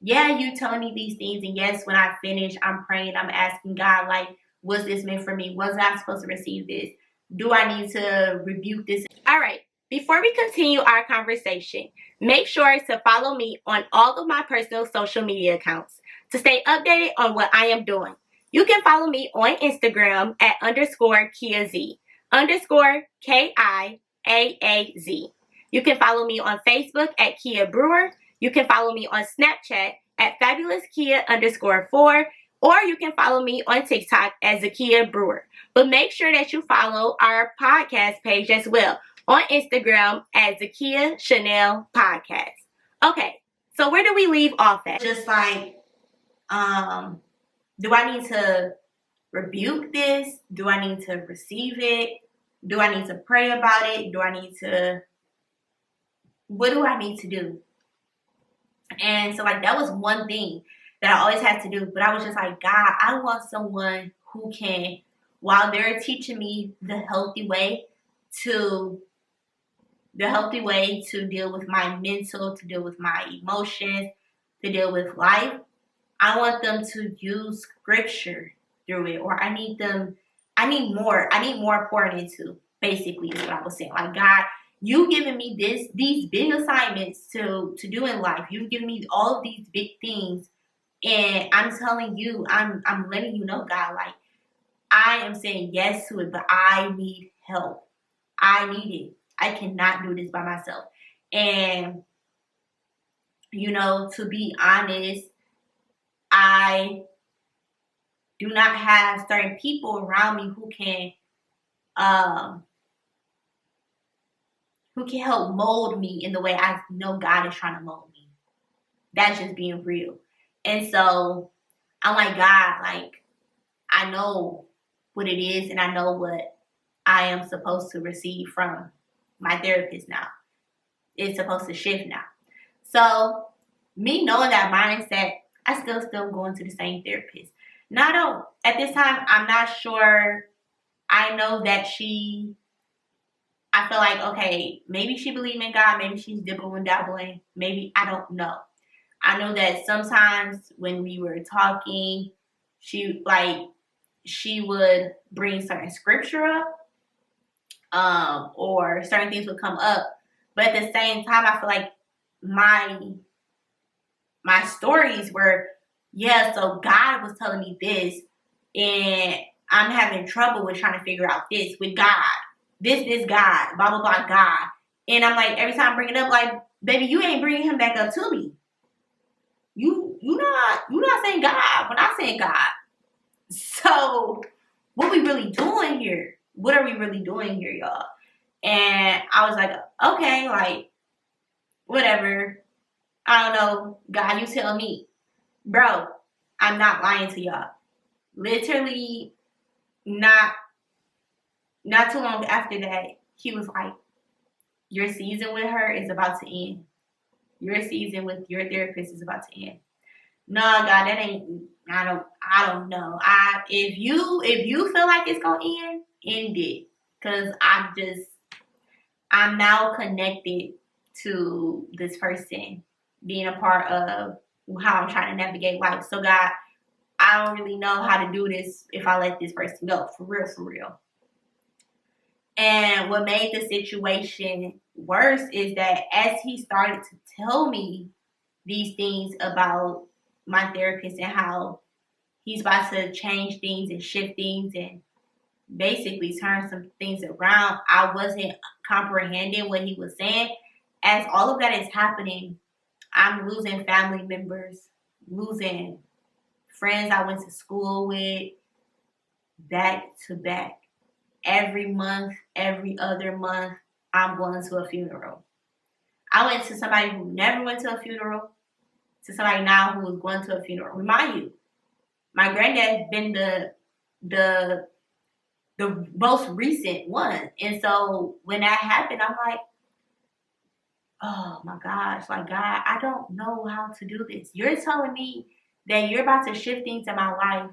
yeah, you telling me these things, and yes, when I finish, I'm praying, I'm asking God, like, was this meant for me? Was I supposed to receive this? Do I need to rebuke this? All right, before we continue our conversation, make sure to follow me on all of my personal social media accounts to stay updated on what I am doing. You can follow me on Instagram at _KiaZ, _KIAAZ. You can follow me on Facebook at Kia Brewer. You can follow me on Snapchat at FabulousKia_4, or you can follow me on TikTok as Zakia Brewer. But make sure that you follow our podcast page as well on Instagram as Zakia Chanel Podcast. Okay, so where do we leave off at? Just like, do I need to rebuke this? Do I need to receive it? Do I need to pray about it? What do I need to do? And so, like, that was one thing that I always had to do. But I was just like, God, I want someone who can, while they're teaching me the healthy way to deal with my mental, to deal with my emotions, to deal with life, I want them to use scripture through it. Or I need more poured into, basically, is what I was saying. Like, God, you giving me these big assignments to do in life. You've given me all of these big things, and I'm telling you, I'm letting you know, God, like, I am saying yes to it, but I need help. I need it. I cannot do this by myself. And, to be honest, I do not have certain people around me who can help mold me in the way I know God is trying to mold me. That's just being real. And so I'm like, God, like, I know what it is, and I know what I am supposed to receive from my therapist now. It's supposed to shift now. So me knowing that mindset, I still going to the same therapist. Now, at this time, I'm not sure. I know that I feel like, okay, maybe she believes in God, maybe she's dibbling dabbling, maybe, I don't know. I know that sometimes when we were talking, she would bring certain scripture up, or certain things would come up. But at the same time, I feel like my stories were, yeah, so God was telling me this, and I'm having trouble with trying to figure out this with God. This God, blah, blah, blah, God. And I'm like, every time I bring it up, like, baby, you ain't bringing him back up to me. You not saying God when I say God. So what we really doing here? What are we really doing here, y'all? And I was like, okay, like, whatever. I don't know. God, you tell me. Bro, I'm not lying to y'all. Literally, not too long after that, he was like, your season with her is about to end. Your season with your therapist is about to end. No, God, that ain't, I don't know. If you feel like it's gonna end it. Cause I'm now connected to this person, being a part of how I'm trying to navigate life. So God, I don't really know how to do this if I let this person go. For real. And what made the situation worse is that as he started to tell me these things about my therapist and how he's about to change things and shift things and basically turn some things around, I wasn't comprehending what he was saying. As all of that is happening, I'm losing family members, losing friends I went to school with, back to back. Every month, every other month, I'm going to a funeral. I went to somebody who never went to a funeral, to somebody now who is going to a funeral. Remind you, my granddad's been the most recent one. And so when that happened, I'm like, oh my gosh, like, God, I don't know how to do this. You're telling me that you're about to shift things in my life,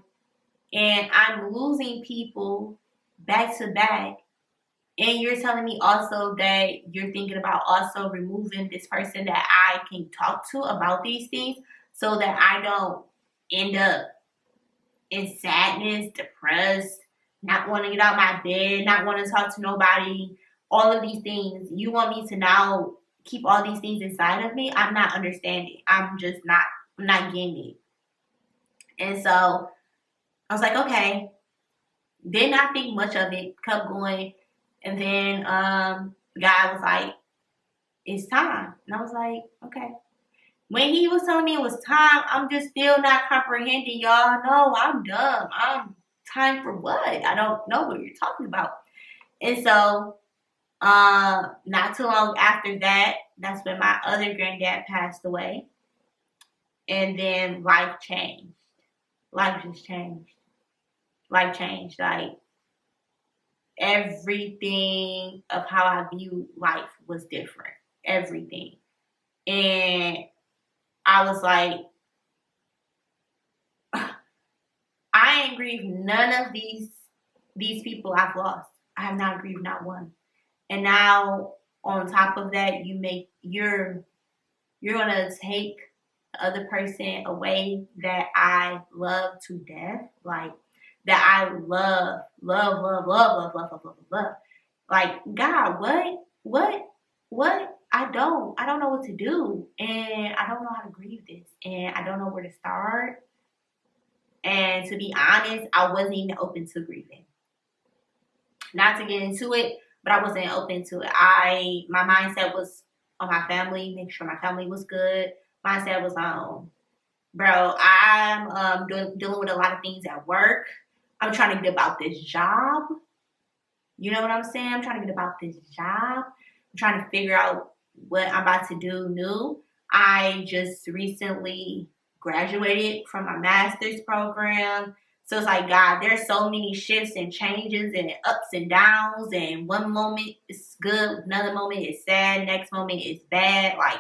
and I'm losing people back to back, And you're telling me also that you're thinking about also removing this person that I can talk to about these things so that I don't end up in sadness, depressed, not wanting to get out of my bed, not wanting to talk to nobody, all of these things. You want me to now keep all these things inside of me? I'm not understanding. I'm not getting it. And so I was like, okay. Did not think much of it, kept going. And then the guy was like, it's time. And I was like, okay. When he was telling me it was time, I'm just still not comprehending, y'all. No, I'm dumb. I'm time for what? I don't know what you're talking about. And so not too long after that, that's when my other granddad passed away. And then life changed. Life just changed. Life changed. Like, everything of how I view life was different. Everything. And I was like, I ain't grieved none of these people I've lost. I have not grieved not one. And now on top of that, you're gonna take the other person away that I love to death, like that I love. Like, God, what? I don't know what to do, and I don't know how to grieve this, and I don't know where to start. And to be honest, I wasn't even open to grieving. Not to get into it, but I wasn't open to it. My mindset was on my family, make sure my family was good. Mindset was on, bro, I'm dealing with a lot of things at work. I'm trying to get about this job. You know what I'm saying? I'm trying to get about this job. I'm trying to figure out what I'm about to do new. I just recently graduated from my master's program. So it's like, God, there's so many shifts and changes and ups and downs. And one moment is good, another moment is sad, next moment is bad. Like,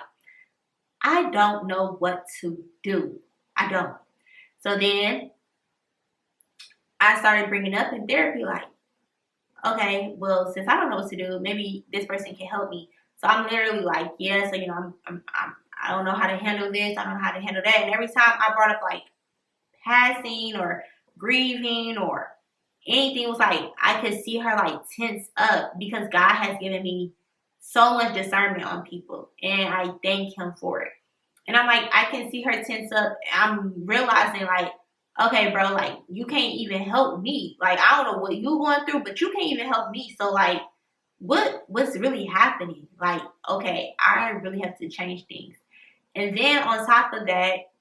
I don't know what to do. I don't. So then I started bringing up in therapy, like, okay, well, since I don't know what to do, maybe this person can help me. So I'm literally like, yeah, so, I don't know how to handle this. I don't know how to handle that. And every time I brought up like passing or grieving or anything, it was like, I could see her like tense up because God has given me so much discernment on people. And I thank him for it. And I'm like, I can see her tense up. I'm realizing like, okay, bro, like, you can't even help me. Like, I don't know what you're going through, but you can't even help me. So, like, what's really happening? Like, okay, I really have to change things. And then on top of that,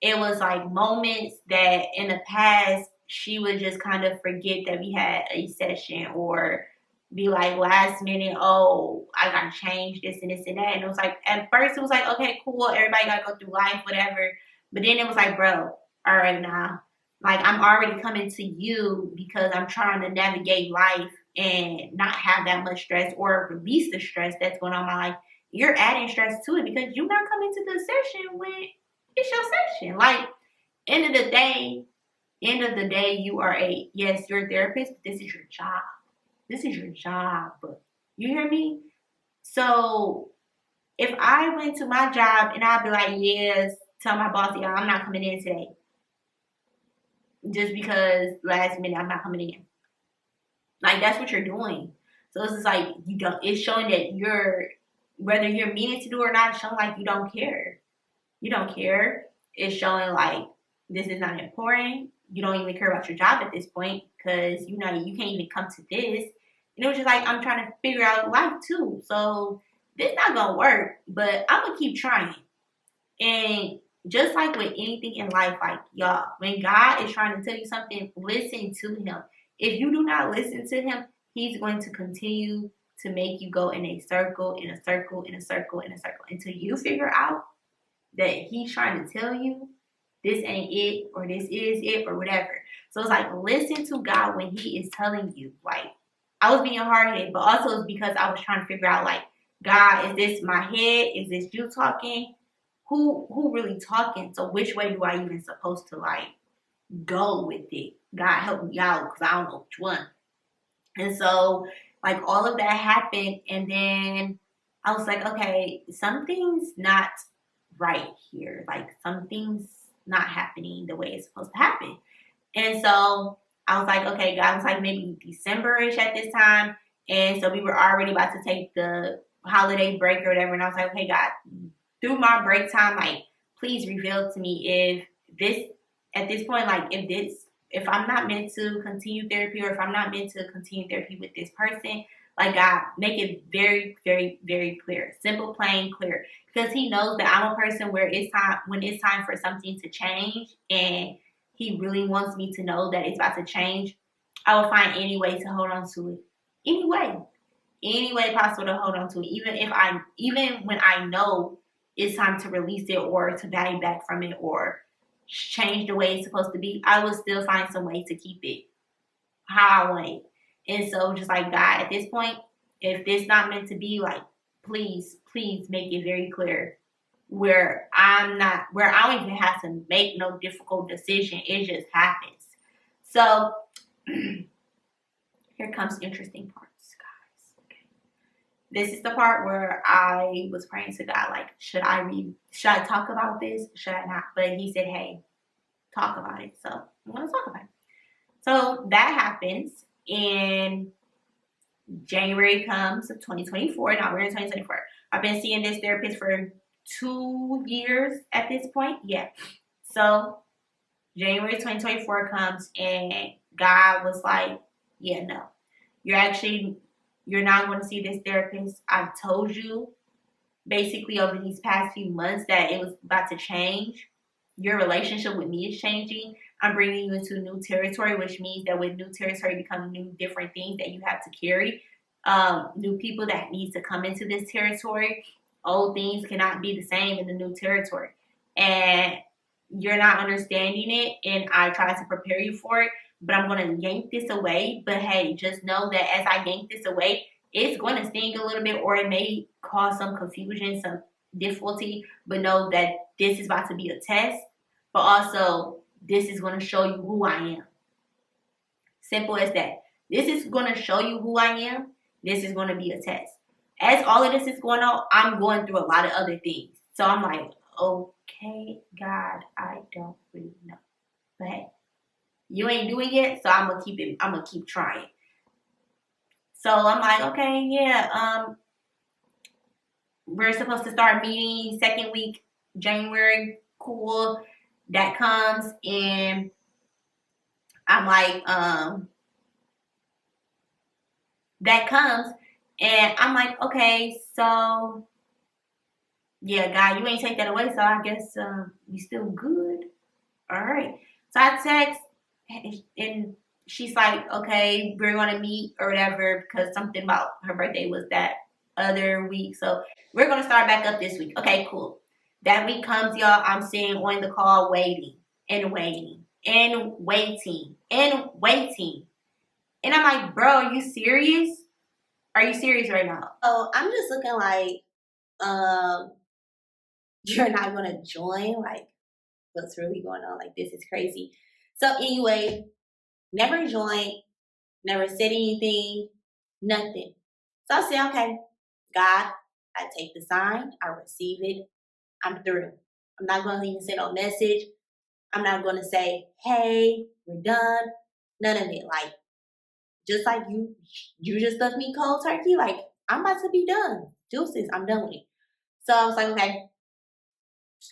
it was like moments that in the past, she would just kind of forget that we had a session or be like last minute, oh, I got to change this and this and that. And it was like, at first it was like, okay, cool. Everybody got to go through life, whatever. But then it was like, bro, all right now, like, I'm already coming to you because I'm trying to navigate life and not have that much stress or release the stress that's going on in my life. You're adding stress to it because you're not coming to the session when it's your session. Like, end of the day, you're a therapist, but this is your job. This is your job. You hear me? So if I went to my job and I'd be like, yes, tell my boss, yeah, I'm not coming in today. Just because last minute I'm not coming in. Like, that's what you're doing. So it's just like, it's showing that whether you're meaning to do or not, it's showing like you don't care. You don't care. It's showing like this is not important. You don't even care about your job at this point because you can't even come to this. And it was just like, I'm trying to figure out life too. So this not going to work, but I'm going to keep trying. And just like with anything in life, like, y'all, when God is trying to tell you something, listen to him. If you do not listen to him, he's going to continue to make you go in a circle, in a circle, in a circle, in a circle, until you figure out that he's trying to tell you this ain't it, or this is it, or whatever. So it's like, listen to God when he is telling you. Like, I was being hard-headed, but also it's because I was trying to figure out, like, God, is this my head? Is this you talking? Who really talking? So which way do I even supposed to, like, go with it? God help me out because I don't know which one. And so Like all of that happened, and then I was like, okay, something's not right here. Like something's not happening the way it's supposed to happen. And so I was like, okay, God was like maybe December-ish at this time. And so we were already about to take the holiday break or whatever. And I was like, okay, God, through my break time, like, please reveal to me if this, at this point, like, if I'm not meant to continue therapy or if I'm not meant to continue therapy with this person, like, God, make it very, very, very clear. Simple, plain, clear. Because He knows that I'm a person where when it's time for something to change and He really wants me to know that it's about to change, I will find any way to hold on to it. Any way possible to hold on to it. Even when I know it's time to release it or to back from it or change the way it's supposed to be, I will still find some way to keep it how I want it. And so just like God, at this point, if this not meant to be, like, please make it very clear where I don't even have to make no difficult decision. It just happens. So here comes interesting parts, guys. Okay. This is the part where I was praying to God, like, should I talk about this? Should I not? But He said, hey, talk about it. So I'm going to talk about it. So that happens, and January comes of 2024. Now we're in 2024. I've been seeing this therapist for 2 years at this point. Yeah. So January 2024 comes, and God was like, yeah, no. You're not going to see this therapist. I've told you basically over these past few months that it was about to change. Your relationship with me is changing. I'm bringing you into new territory, which means that with new territory become new different things that you have to carry. New people that need to come into this territory. Old things cannot be the same in the new territory. And you're not understanding it, and I try to prepare you for it, but I'm going to yank this away. But hey, just know that as I yank this away, it's going to sting a little bit, or it may cause some confusion, some difficulty, but know that this is about to be a test, but also this is going to show you who I am. Simple as that. This is going to show you who I am. This is going to be a test. As all of this is going on, I'm going through a lot of other things. So I'm like, okay, God, I don't really know. But hey, you ain't doing it, so I'm gonna keep trying. So I'm like, okay, yeah, we're supposed to start meeting second week, January. Cool. That comes, and I'm like, that comes, and I'm like, okay, so yeah, God, you ain't take that away, so I guess we still good. All right. So I text, and she's like, okay, we're gonna meet or whatever, because something about her birthday was that other week. So we're gonna start back up this week. Okay, cool. That week comes, y'all. I'm sitting on the call waiting and waiting and waiting and waiting. And I'm like, bro, are you serious? Are you serious right now? So I'm just looking like, you're not gonna join? Like, what's really going on? Like, this is crazy. So anyway, never joined, never said anything, nothing. So I said, okay, God, I take the sign, I receive it, I'm through. I'm not going to even send no message. I'm not going to say, hey, we're done. None of it. Like, just like you just left me cold turkey. Like, I'm about to be done. Deuces, I'm done with it. So I was like, okay,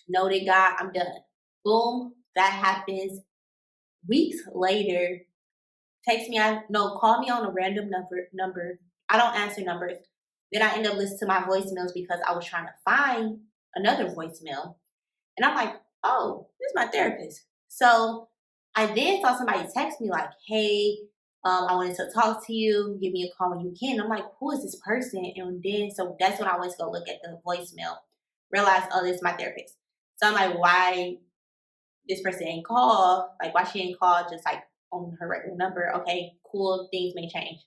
noted, God, I'm done. Boom, that happens. Weeks later, call me on a random number. I don't answer numbers. Then I end up listening to my voicemails because I was trying to find another voicemail. And I'm like, oh, this is my therapist. So I then saw somebody text me like, hey, I wanted to talk to you. Give me a call when you can. I'm like, who is this person? And then, so that's when I went to go look at the voicemail. Realized, oh, this is my therapist. So I'm like, why this person ain't call? Like, why she ain't call just like on her regular number? Okay, cool. Things may change.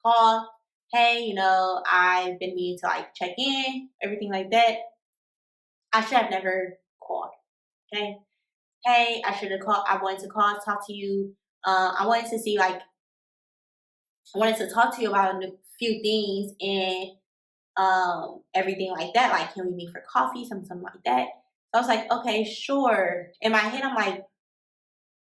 Call. Hey, I've been meaning to like check in, everything like that. I should have never called. Okay. Hey, I should have called. I wanted to call, talk to you. I wanted to see like I wanted to talk to you about a few things and everything like that. Like, can we meet for coffee? Something like that. So I was like, okay, sure. In my head, I'm like,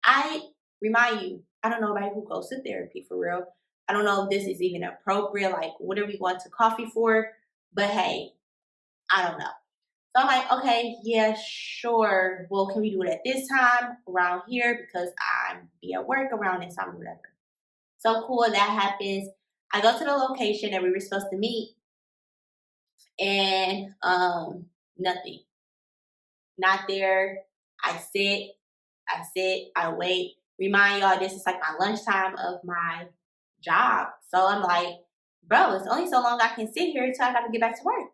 I remind you, I don't know anybody who goes to therapy for real. I don't know if this is even appropriate. Like, what are we going to coffee for? But hey, I don't know. So I'm like, okay, yeah, sure. Well, can we do it at this time around here? Because I'm be at work around this time or whatever. So cool, that happens. I go to the location that we were supposed to meet, and nothing. Not there. I wait. Remind y'all, this is like my lunchtime of my job. So I'm like, bro, it's only so long I can sit here until I got to get back to work.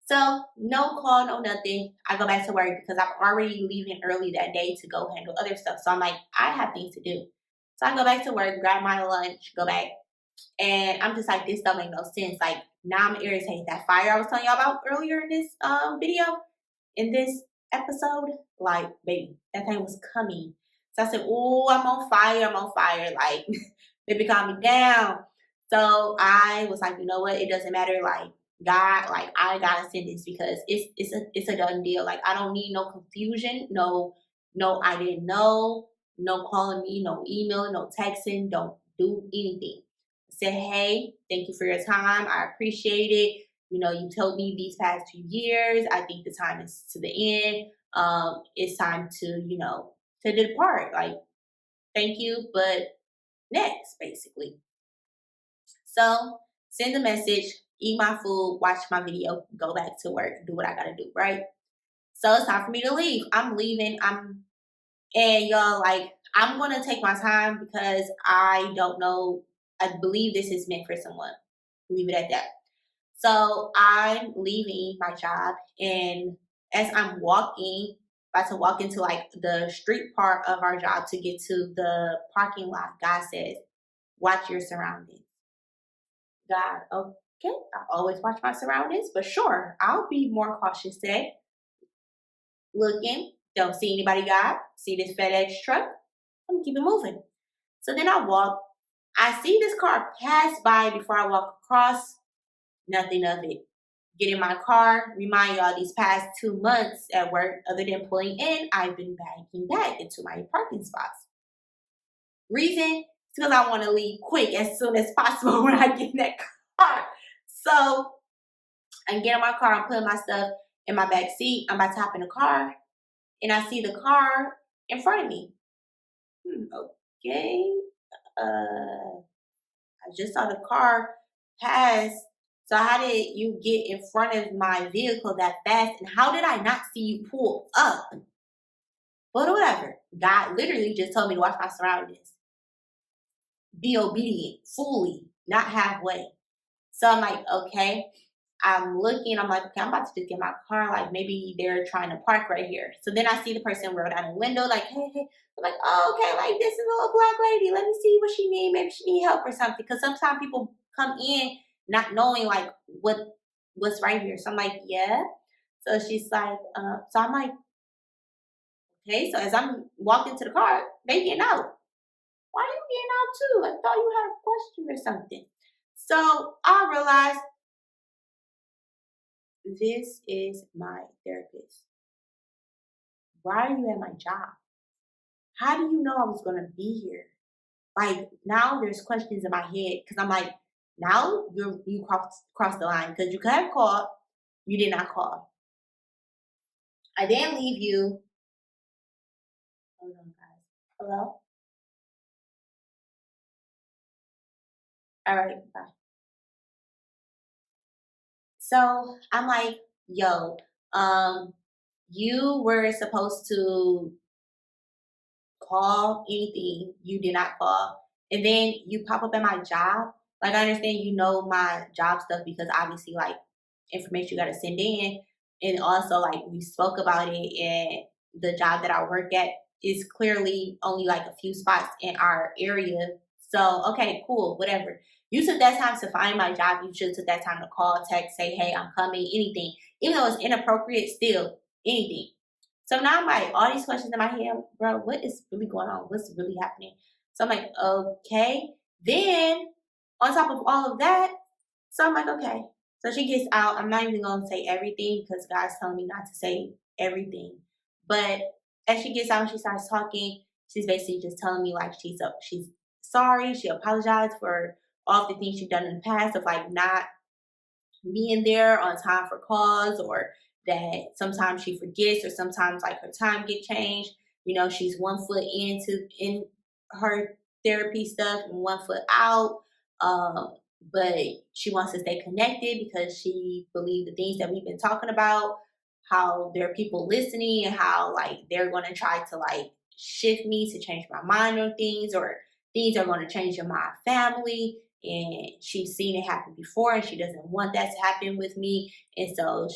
So no call, no nothing. I go back to work because I'm already leaving early that day to go handle other stuff. So I'm like, I have things to do. So I go back to work, grab my lunch, go back. And I'm just like, this don't make no sense. Like, now I'm irritated. That fire I was telling y'all about earlier in this video, in this episode, like, baby, that thing was coming. So I said, oh, I'm on fire. Like, baby, calm me down. So I was like, you know what? It doesn't matter. Like, God, like, I gotta send this because it's a done deal. Like, I don't need no confusion. No, I didn't know. No calling me, no emailing, no texting. Don't do anything. Said, hey, thank you for your time. I appreciate it. You know, you told me these past 2 years. I think the time is to the end. It's time to, to depart. Like, thank you, but next, basically. So send the message, eat my food, watch my video, go back to work, do what I gotta do, right? So it's time for me to leave. I'm leaving. And y'all, like, I'm gonna take my time because I don't know. I believe this is meant for someone. Leave it at that. So I'm leaving my job, and as I'm about to walk into like the street part of our job to get to the parking lot, God says, watch your surroundings. God, okay, I always watch my surroundings, but sure, I'll be more cautious today. Looking, don't see anybody, God. See this FedEx truck? I'm gonna keep it moving. So then I walk. I see this car pass by before I walk across. Nothing of it. Get in my car. Remind y'all, these past 2 months at work, other than pulling in, I've been backing back into my parking spots. Reason? Because I want to leave quick as soon as possible when I get in that car. So I get in my car. I'm putting my stuff in my back seat. I'm about to hop in the car, and I see the car in front of me. Okay. I just saw the car pass. So how did you get in front of my vehicle that fast? And how did I not see you pull up? But whatever. God literally just told me to watch my surroundings. Be obedient, fully, not halfway. So I'm like, okay. I'm looking, I'm like, okay, I'm about to just get my car. Like, maybe they're trying to park right here. So then I see the person roll down the window, like, hey. I'm like, oh, okay, like, this is a little black lady. Let me see what she need. Maybe she need help or something. Because sometimes people come in not knowing, like, what's right here. So I'm like, yeah. So she's like, so I'm like, okay. So as I'm walking to the car, they getting out. Why are you getting out too? I thought you had a question or something. So I realized, this is my therapist. Why are you at my job? How do you know I was going to be here? Like, now there's questions in my head because I'm like, now you crossed the line because you could have called. You did not call. I then leave you. Hold on, guys. Hello? All right, bye. So I'm like, yo, you were supposed to call anything. You did not call. And then you pop up at my job. Like, I understand you know my job stuff because obviously, like, information you got to send in. And also, like, we spoke about it, and the job that I work at is clearly only like a few spots in our area. So, okay, cool, whatever. You took that time to find my job. You should have took that time to call, text, say, hey, I'm coming, anything. Even though it's inappropriate, still, anything. So now I'm like, all these questions in my head, bro, what is really going on? What's really happening? So I'm like, okay. Then on top of all of that, so I'm like, okay. So she gets out. I'm not even going to say everything because God's telling me not to say everything. But as she gets out and she starts talking, she's basically just telling me like she's sorry. She apologized for all the things she's done in the past of like not being there on time for calls, or that sometimes she forgets, or sometimes like her time get changed. She's 1 foot in her therapy stuff and 1 foot out. But she wants to stay connected because she believes the things that we've been talking about, how there are people listening and how like they're going to try to like shift me to change my mind on things, or things are going to change in my family, and she's seen it happen before and she doesn't want that to happen with me. And so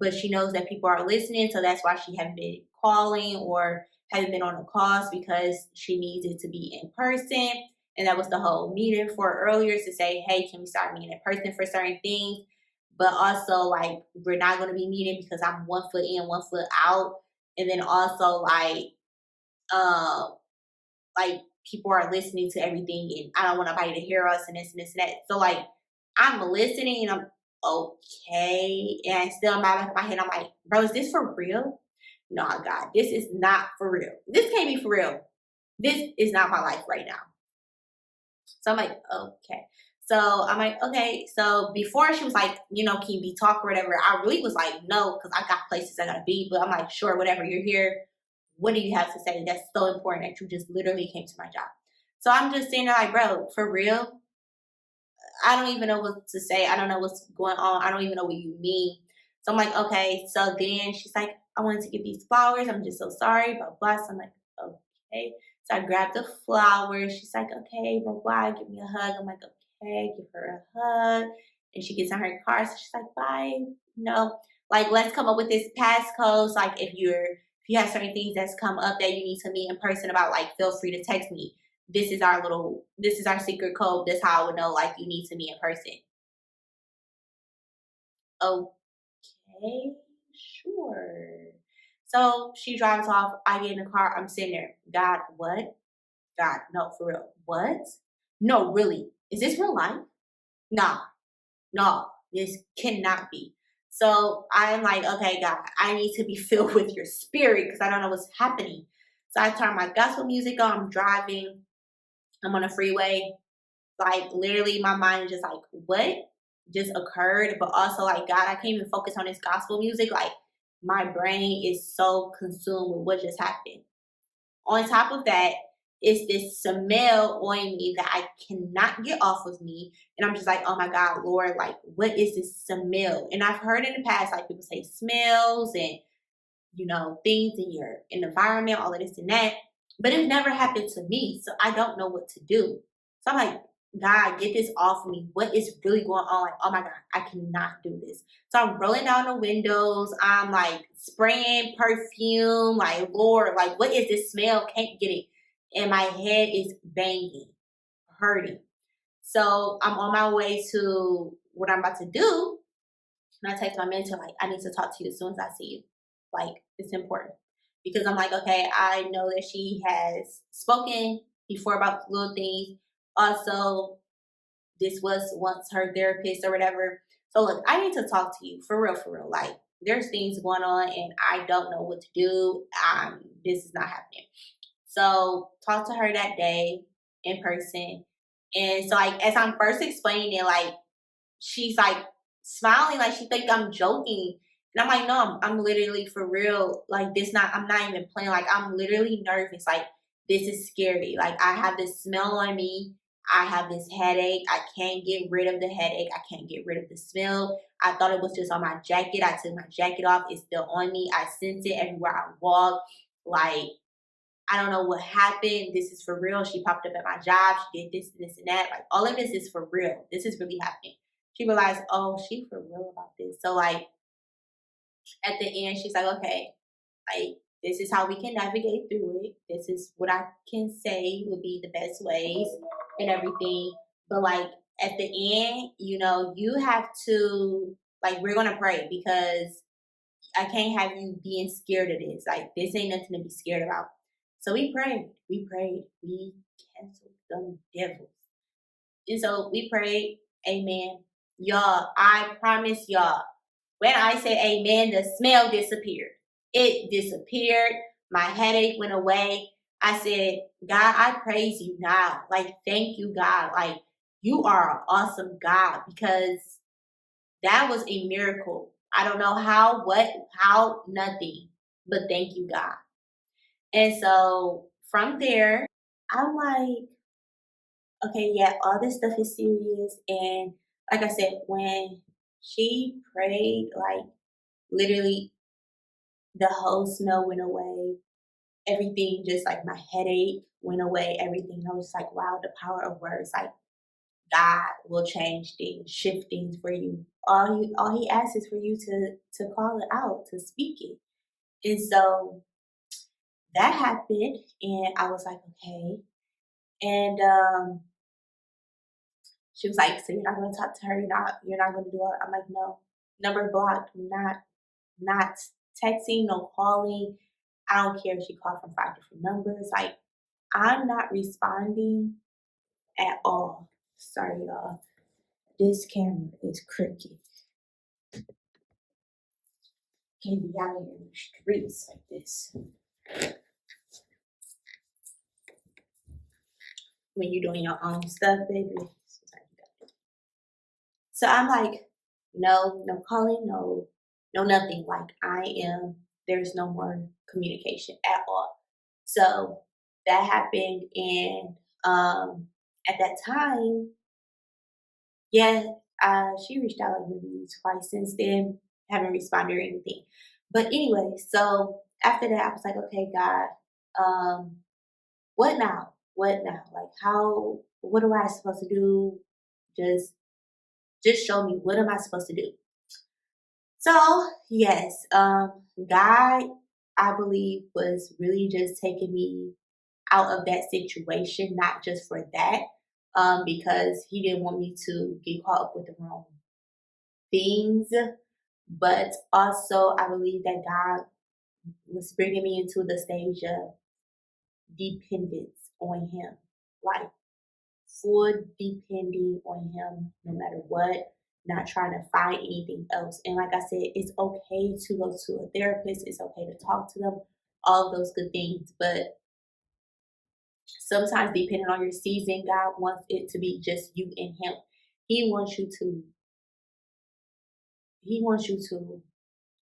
but she knows that people are listening, so that's why she haven't been calling or haven't been on the calls, because she needs it to be in person. And that was the whole meeting for earlier, to say, hey, can we start meeting in person for certain things? But also like we're not going to be meeting because I'm 1 foot in, 1 foot out. And then also like people are listening to everything and I don't want nobody to hear us and this and this and that. So like I'm listening and I'm okay. And still in my head, I'm like, bro, is this for real? No, God, this is not for real. This can't be for real. This is not my life right now. So I'm like, okay. So I'm like, okay. So before she was like, can you be talk or whatever? I really was like, no, because I got places I gotta be. But I'm like, sure, whatever, you're here. What do you have to say? That's so important that you just literally came to my job. So I'm just sitting there like, bro, for real? I don't even know what to say. I don't know what's going on. I don't even know what you mean. So I'm like, okay. So then she's like, I wanted to give these flowers. I'm just so sorry, blah, blah. So I'm like, okay. So I grabbed the flowers. She's like, okay, blah, blah. Give me a hug. I'm like, okay, give her a hug. And she gets in her car. So she's like, bye. Like, let's come up with this passcode. So like if you have certain things that's come up that you need to meet in person about, like, feel free to text me. This is our secret code. This is how I would know like you need to meet in person. Okay, sure. So she drives off. I get in the car. I'm sitting there. God, what? God, no, for real. What? No, really. Is this real life? Nah, no, this cannot be. So I'm like, okay, God, I need to be filled with your spirit because I don't know what's happening. So I turn my gospel music on. I'm driving. I'm on a freeway. Like literally my mind is just like, what just occurred? But also like, God, I can't even focus on this gospel music. Like my brain is so consumed with what just happened. On top of that, it's this smell on me that I cannot get off of me. And I'm just like, oh my God, Lord, like what is this smell? And I've heard in the past, like people say smells and, things in your environment, all of this and that. But it never happened to me. So I don't know what to do. So I'm like, God, get this off of me. What is really going on? Like, oh my God, I cannot do this. So I'm rolling down the windows. I'm like spraying perfume. Like, Lord, like, what is this smell? Can't get it. And my head is banging, hurting. So I'm on my way to what I'm about to do. And I text my mentor, like, I need to talk to you as soon as I see you. Like, it's important. Because I'm like, okay, I know that she has spoken before about little things. Also, this was once her therapist or whatever. So look, I need to talk to you for real, for real. Like, there's things going on and I don't know what to do. This is not happening. So talk to her that day in person. And so like as I'm first explaining it, like she's like smiling, like she think I'm joking. And I'm like, no, I'm literally for real. Like I'm not even playing. Like I'm literally nervous. Like this is scary. Like I have this smell on me. I have this headache. I can't get rid of the headache. I can't get rid of the smell. I thought it was just on my jacket. I took my jacket off. It's still on me. I sense it everywhere I walk. Like, I don't know what happened. This is for real. She popped up at my job. She did this, this, and that. Like, all of this is for real. This is really happening. She realized, oh, she for real about this. So, like, at the end, she's like, okay, like, this is how we can navigate through it. This is what I can say would be the best ways and everything. But, like, at the end, you have to, like, we're going to pray because I can't have you being scared of this. Like, this ain't nothing to be scared about. So we prayed. We canceled them devils. And so we prayed, amen. Y'all, I promise y'all, when I say amen, the smell disappeared. It disappeared. My headache went away. I said, God, I praise you now. Like, thank you, God. Like, you are an awesome God, because that was a miracle. I don't know how, what, how, nothing, but thank you, God. And so from there, I'm like, okay, yeah, all this stuff is serious. And like I said, when she prayed, like literally the whole smell went away. Everything, just like my headache went away, everything. I was like, wow, the power of words. Like, God will change things, shift things for you. All he asks is for you to call it out, to speak it. And so that happened, and I was like, okay. And she was like, so you're not gonna talk to her, you're not gonna do it. I'm like, no. Number blocked, not texting, no calling. I don't care if she called from 5 different numbers. Like, I'm not responding at all. Sorry, y'all. This camera is crooked. Can't be out here in the streets like this. When you're doing your own stuff, baby. So I'm like, no calling, no nothing. Like, there's no more communication at all. So that happened, and at that time, yeah, she reached out like maybe twice since then, haven't responded or anything. But anyway, so after that, I was like, okay, God, what now? What now? Like, what am I supposed to do? Just show me, what am I supposed to do? So yes, God, I believe, was really just taking me out of that situation, not just for that, because he didn't want me to get caught up with the wrong things, but also I believe that God was bringing me into the stage of dependence on him, like full depending on him no matter what, not trying to find anything else. And like I said, it's okay to go to a therapist, it's okay to talk to them, all of those good things, but sometimes depending on your season, God wants it to be just you and him. He wants you to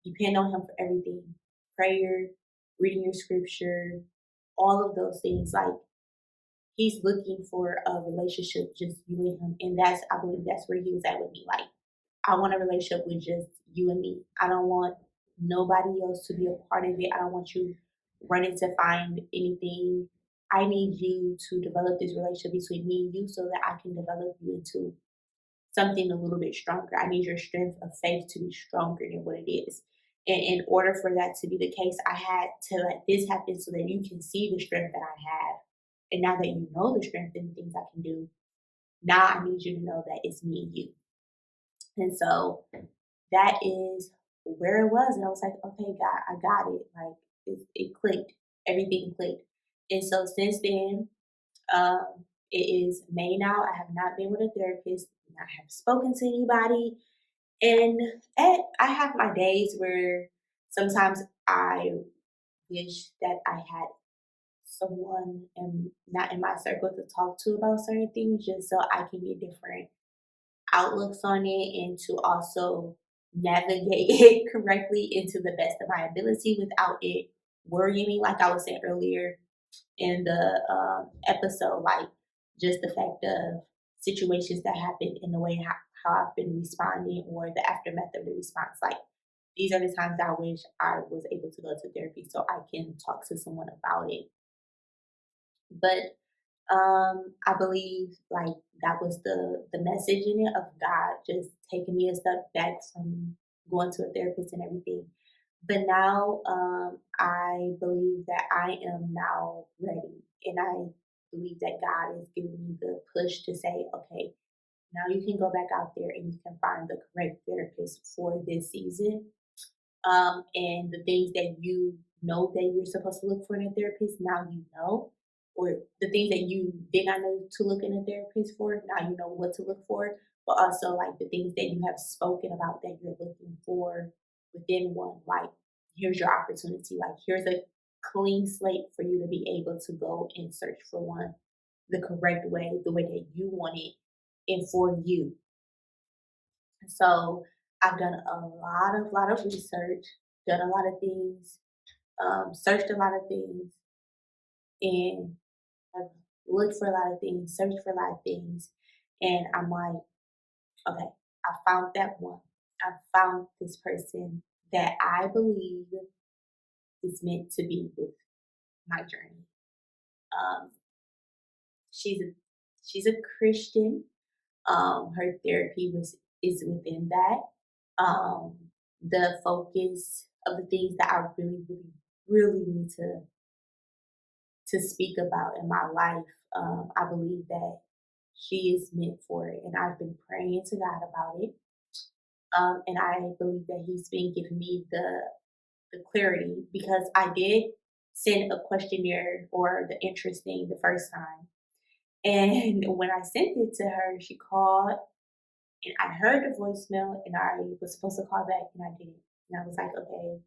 depend on him for everything. Prayer, reading your scripture, all of those things. Like, he's looking for a relationship, just you and him. And I believe that's where he was at with me. Like, I want a relationship with just you and me. I don't want nobody else to be a part of it. I don't want you running to find anything. I need you to develop this relationship between me and you so that I can develop you into something a little bit stronger. I need your strength of faith to be stronger than what it is. And in order for that to be the case, I had to let this happen so that you can see the strength that I have. And now that you know the strength and the things I can do, now I need you to know that it's me and you. And so that is where it was. And I was like, okay, God, I got it. Like, it clicked. Everything clicked. And so since then, it is May now. I have not been with a therapist. I have spoken to anybody. And I have my days where sometimes I wish that I had someone and not in my circle to talk to about certain things, just so I can get different outlooks on it and to also navigate it correctly into the best of my ability without it worrying me. Like I was saying earlier in the episode, like just the fact of situations that happen in the way how I've been responding or the aftermath of the response. Like, these are the times I wish I was able to go to therapy so I can talk to someone about it. But I believe like that was the message in it of God just taking me a step back from going to a therapist and everything. But now I believe that I am now ready, and I believe that God is giving me the push to say, okay, now you can go back out there and you can find the correct therapist for this season. And the things that you know that you're supposed to look for in a therapist, now you know. or the things that you did not know to look in a therapist for, now you know what to look for, but also like the things that you have spoken about that you're looking for within one. Like, here's your opportunity. Like, here's a clean slate for you to be able to go and search for one the correct way, the way that you want it, and for you. So I've done a lot of research, done a lot of things, searched a lot of things, and I've looked for a lot of things, searched for a lot of things, and I'm like, okay, I found that one. I found this person that I believe is meant to be with my journey. Um, she's a she's a Christian. Her therapy is within that. Um, the focus of the things that I really need to speak about in my life. I believe that she is meant for it, and I've been praying to God about it. And I believe that He's been giving me the clarity because I did send a questionnaire or the interest thing the first time. And when I sent it to her, she called and I heard the voicemail and I was supposed to call back and I didn't. And I was like, okay,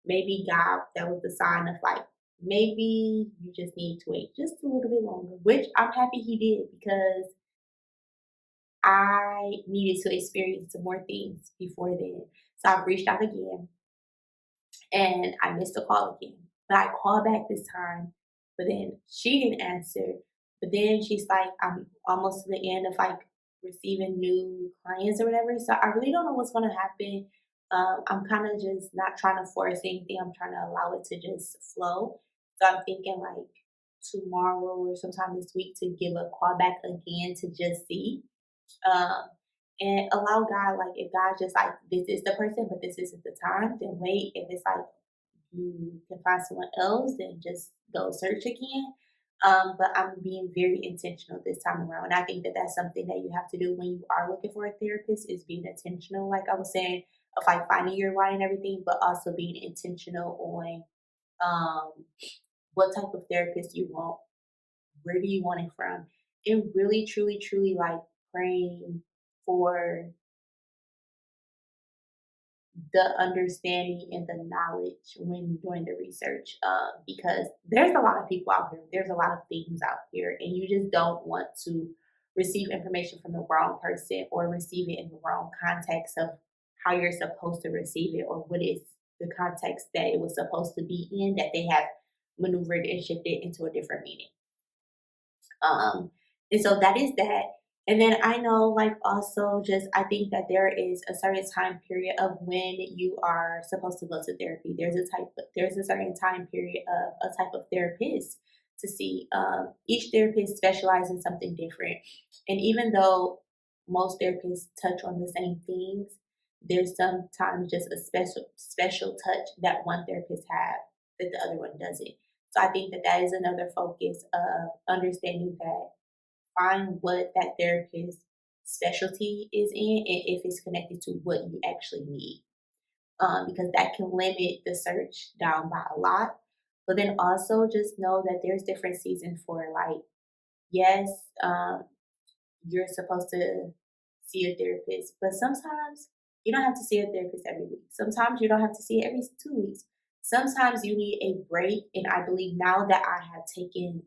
maybe God, that was the sign of like, maybe you just need to wait just a little bit longer, which I'm happy He did because I needed to experience some more things before then. So I've reached out again and I missed the call again. But I called back this time, but then she didn't answer. But then she's like, I'm almost to the end of like receiving new clients or whatever. So I really don't know what's going to happen. I'm kind of just not trying to force anything. I'm trying to allow it to just flow. So I'm thinking like tomorrow or sometime this week to give a call back again to just see. Um, and allow God, like if God just like this is the person, but this isn't the time, then wait. If it's like you can find someone else, then just go search again. But I'm being very intentional this time around, and I think that that's something that you have to do when you are looking for a therapist is being intentional. Like I was saying, of like finding your why and everything, but also being intentional on what type of therapist you want, where do you want it from, and really, truly, truly like praying for the understanding and the knowledge when doing the research because there's a lot of people out here, there's a lot of things out here, and you just don't want to receive information from the wrong person or receive it in the wrong context of how you're supposed to receive it or what is the context that it was supposed to be in that they have maneuvered and shifted into a different meaning. And so that is that. And then I know, like, also just I think that there is a certain time period of when you are supposed to go to therapy. There's a certain time period of a type of therapist to see. Each therapist specializes in something different, and even though most therapists touch on the same things, there's sometimes just a special touch that one therapist have that the other one doesn't. So I think that that is another focus of understanding that find what that therapist's specialty is in and if it's connected to what you actually need. Because that can limit the search down by a lot. But then also just know that there's different seasons for like, yes, you're supposed to see a therapist, but sometimes you don't have to see a therapist every week. Sometimes you don't have to see it every 2 weeks. Sometimes you need a break. And I believe now that I have taken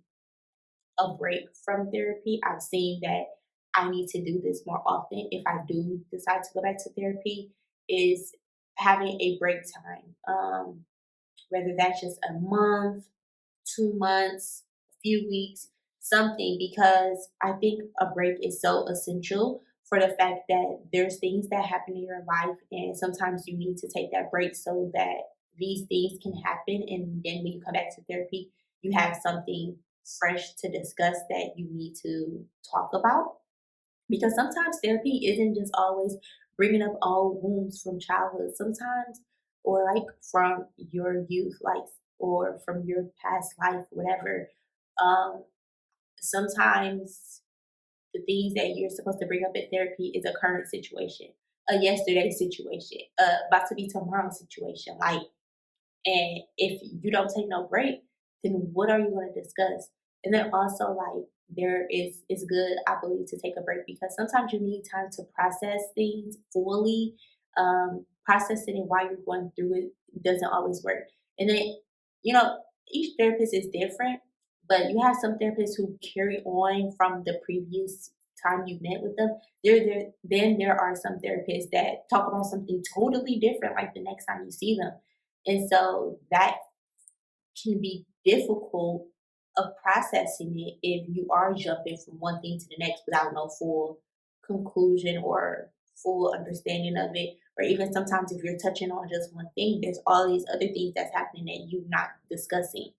a break from therapy, I've seen that I need to do this more often if I do decide to go back to therapy, is having a break time. Whether that's just a month, 2 months, a few weeks, something, because I think a break is so essential for the fact that there's things that happen in your life, and sometimes you need to take that break so that these things can happen. And then when you come back to therapy, you have something fresh to discuss that you need to talk about. Because sometimes therapy isn't just always bringing up all wounds from childhood. Sometimes, or like from your youth, like, or from your past life, whatever. Um, Sometimes the things that you're supposed to bring up in therapy is a current situation, a yesterday situation, about to be tomorrow situation. Like, and if you don't take no break, then what are you going to discuss? And then also like there is it's good, I believe, to take a break because sometimes you need time to process things fully. Processing it while you're going through it doesn't always work. And then, you know, each therapist is different, but you have some therapists who carry on from the previous time you met with them. Then there are some therapists that talk about something totally different, like the next time you see them. And so that can be difficult of processing it if you are jumping from one thing to the next without no full conclusion or full understanding of it. Or even sometimes if you're touching on just one thing, there's all these other things that's happening that you're not discussing.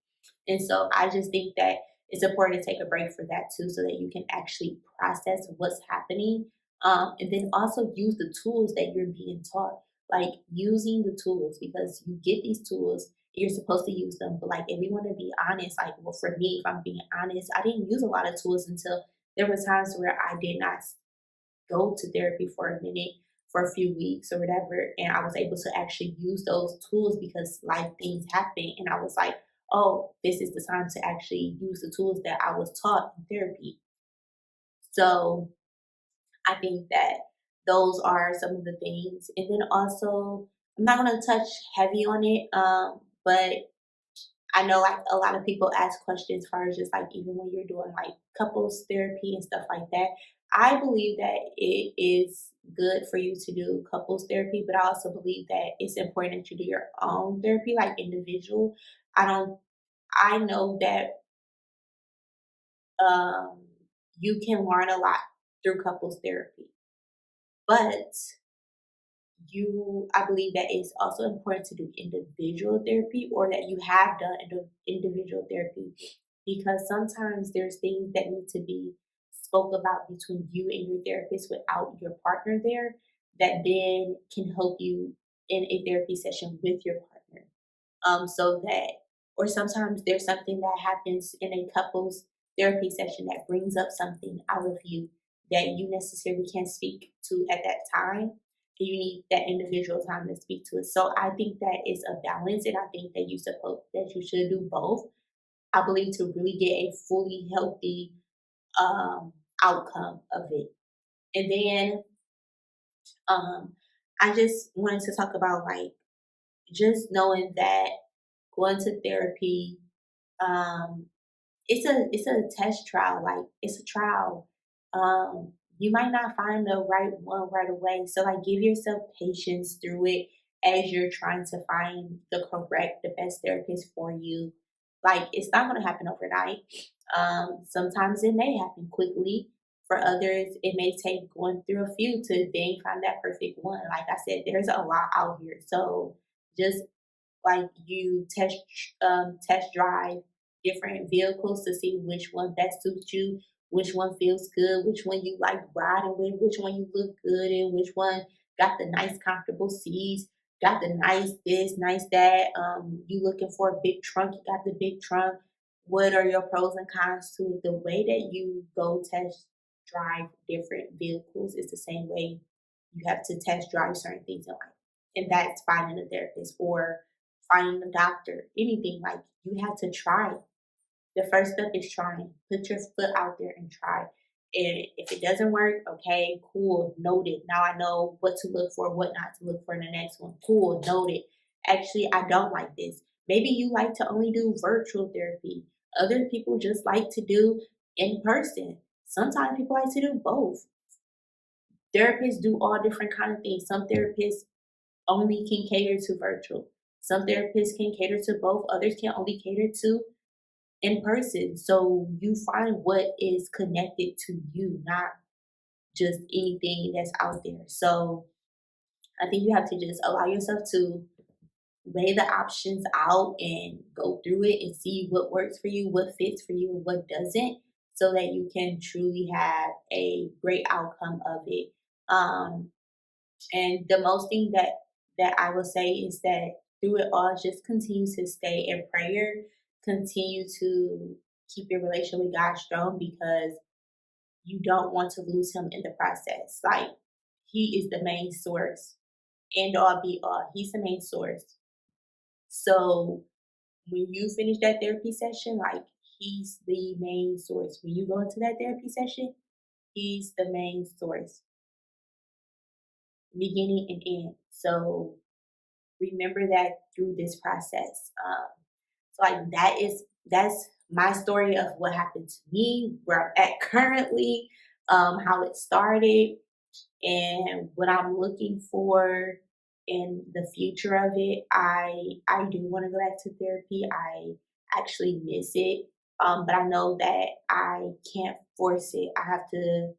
And so I just think that it's important to take a break for that too, so that you can actually process what's happening. And then also use the tools that you're being taught, like using the tools because you get these tools, you're supposed to use them. But like, if we want to be honest, like, well, for me, if I'm being honest, I didn't use a lot of tools until there were times where I did not go to therapy for a minute, for a few weeks or whatever. And I was able to actually use those tools because life things happen. And I was like, oh, this is the time to actually use the tools that I was taught in therapy. So I think that those are some of the things. And then also, I'm not going to touch heavy on it, but I know like a lot of people ask questions as far as just like even when you're doing like couples therapy and stuff like that. I believe that it is good for you to do couples therapy, but I also believe that it's important that you do your own therapy, like individual. I don't, I know that um, you can learn a lot through couples therapy, but I believe that it's also important to do individual therapy or that you have done individual therapy because sometimes there's things that need to be spoke about between you and your therapist without your partner there that then can help you in a therapy session with your partner. So that, or sometimes there's something that happens in a couple's therapy session that brings up something out of you that you necessarily can't speak to at that time. You need that individual time to speak to it. So I think that it's a balance, and I think that you should do both. I believe to really get a fully healthy outcome of it. And then um, I just wanted to talk about like just knowing that going to therapy, um, it's a test trial, like it's a trial. You might not find the right one right away. So like give yourself patience through it as you're trying to find the best therapist for you. Like it's not gonna happen overnight. Sometimes it may happen quickly. For others, it may take going through a few to then find that perfect one. Like I said, there's a lot out here. So just like you test drive different vehicles to see which one best suits you, which one feels good, which one you like riding with, which one you look good in, which one got the nice comfortable seats, got the nice this, nice that. You looking for a big trunk, you got the big trunk. What are your pros and cons to it? The way that you go test drive different vehicles is the same way you have to test drive certain things in life. And that's finding a therapist or finding a doctor, anything. Like you have to try. The first step is trying. Put your foot out there and try. And if it doesn't work, okay, cool, noted. Now I know what to look for, what not to look for in the next one. Cool, noted. Actually, I don't like this. Maybe you like to only do virtual therapy. Other people just like to do in person. Sometimes people like to do both. Therapists do all different kind of things. Some therapists only can cater to virtual. Some therapists can cater to both. Others can only cater to in person. So you find what is connected to you, not just anything that's out there. So I think you have to just allow yourself to weigh the options out and go through it and see what works for you, what fits for you, and what doesn't, so that you can truly have a great outcome of it. Um, and the most thing that I will say is that through it all, just continue to stay in prayer, continue to keep your relationship with God strong because you don't want to lose him in the process. Like he is the main source. End all be all. He's the main source. So when you finish that therapy session, like he's the main source. When you go into that therapy session, he's the main source, beginning and end. So remember that through this process. So like that's my story of what happened to me, where I'm at currently, how it started, and what I'm looking for in the future of it. I do want to go back to therapy. I actually miss it, but I know that I can't force it. I have to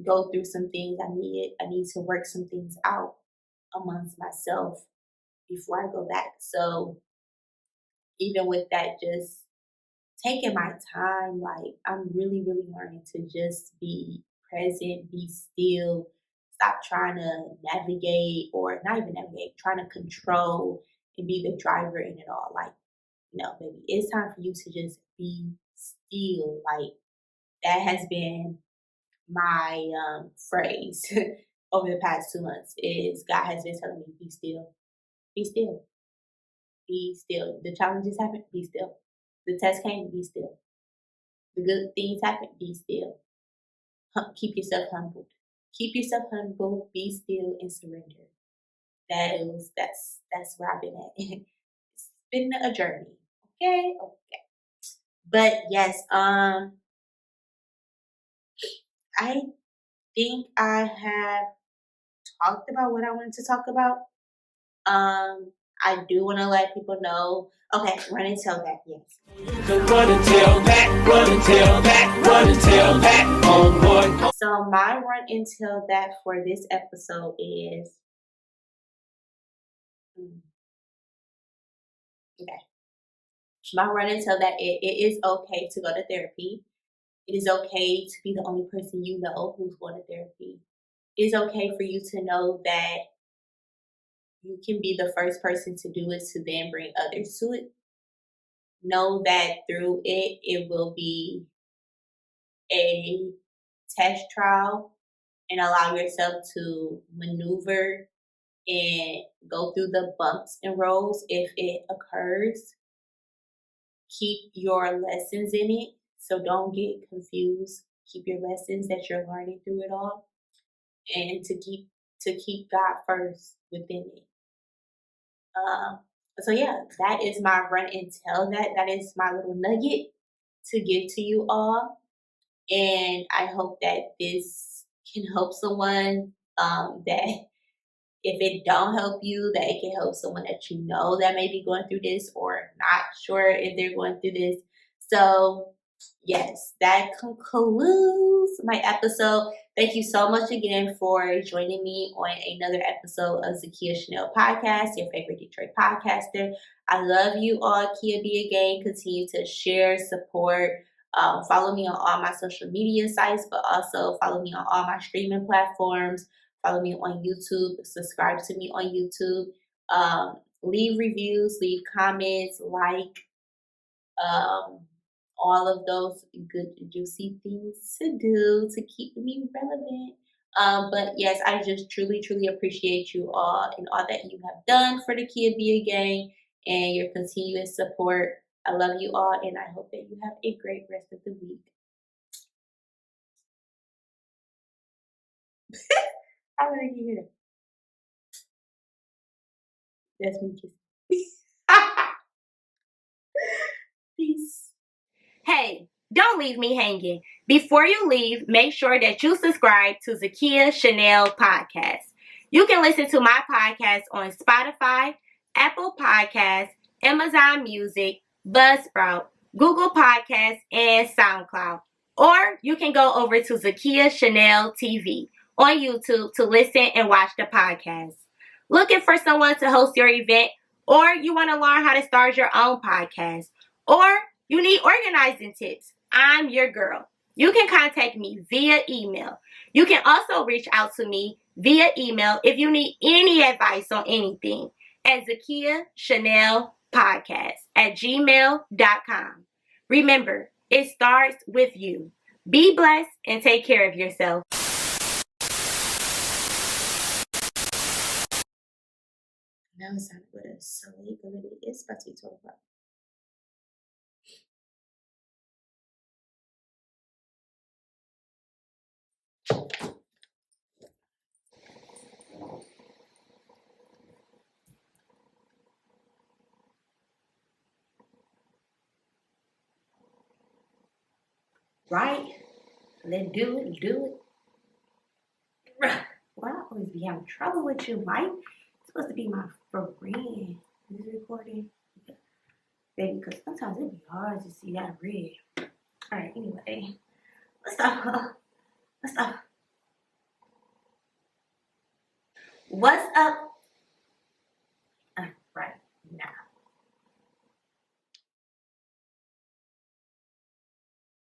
go through some things. I need to work some things out amongst myself before I go back. So even with that, just taking my time, like I'm really, really learning to just be present, be still, stop trying to navigate or not even navigate, trying to control and be the driver in it all. Like, no, baby, it's time for you to just be still. Like that has been my phrase over the past 2 months is God has been telling me, be still, be still. The challenges happen, be still. The test came, be still. The good things happen, be still. Keep yourself humbled. Keep yourself humble, be still, and surrender. That's where I've been at. It's been a journey. Okay, okay. But yes, I think I have talked about what I wanted to talk about. I do want to let people know. Okay, run and tell that. Yes. Run and tell that, run and tell that, run and tell that, homeboy. So my run and tell that for this episode is okay. My run and tell that it is okay to go to therapy. It is okay to be the only person you know who's going to therapy. It is okay for you to know that you can be the first person to do it to then bring others to it. Know that through it, it will be a test trial and allow yourself to maneuver and go through the bumps and rolls if it occurs. Keep your lessons in it, so don't get confused. Keep your lessons that you're learning through it all, and to keep God first within it. So yeah, that is my run and tell. That is my little nugget to give to you all, and I hope that this can help someone. That if it don't help you, that it can help someone that you know that may be going through this or not sure if they're going through this. So yes, that concludes my episode. Thank you so much again for joining me on another episode of Zakia Chanel Podcast, your favorite Detroit podcaster. I love you all, Kia Bia Gang. Continue to share, support. Follow me on all my social media sites, but also follow me on all my streaming platforms. Follow me on YouTube. Subscribe to me on YouTube. Leave reviews, leave comments, like all of those good, juicy things to do to keep me relevant. But yes, I just truly, truly appreciate you all and all that you have done for the Kia Bia Gang and your continuous support. I love you all, and I hope that you have a great rest of the week. I want to hear that. That's me kissing. Peace. Hey, don't leave me hanging. Before you leave, make sure that you subscribe to Zakia Chanel Podcast. You can listen to my podcast on Spotify, Apple Podcasts, Amazon Music, Buzzsprout, Google Podcasts, and SoundCloud. Or you can go over to Zakia Chanel TV on YouTube to listen and watch the podcast. Looking for someone to host your event, or you want to learn how to start your own podcast, or you need organizing tips, I'm your girl. You can contact me via email. You can also reach out to me via email if you need any advice on anything at Zakia Chanel Podcast at gmail.com. Remember, it starts with you. Be blessed and take care of yourself. Now it's time to go to sleep, but it is about to be 12 o'clock. right? Let's do it. Do it. Why I always be having trouble with you, Mike? It's supposed to be my friend. Is this recording? Baby, because sometimes it be hard to see that red. Alright, anyway. Let's stop. Let's stop. What's up,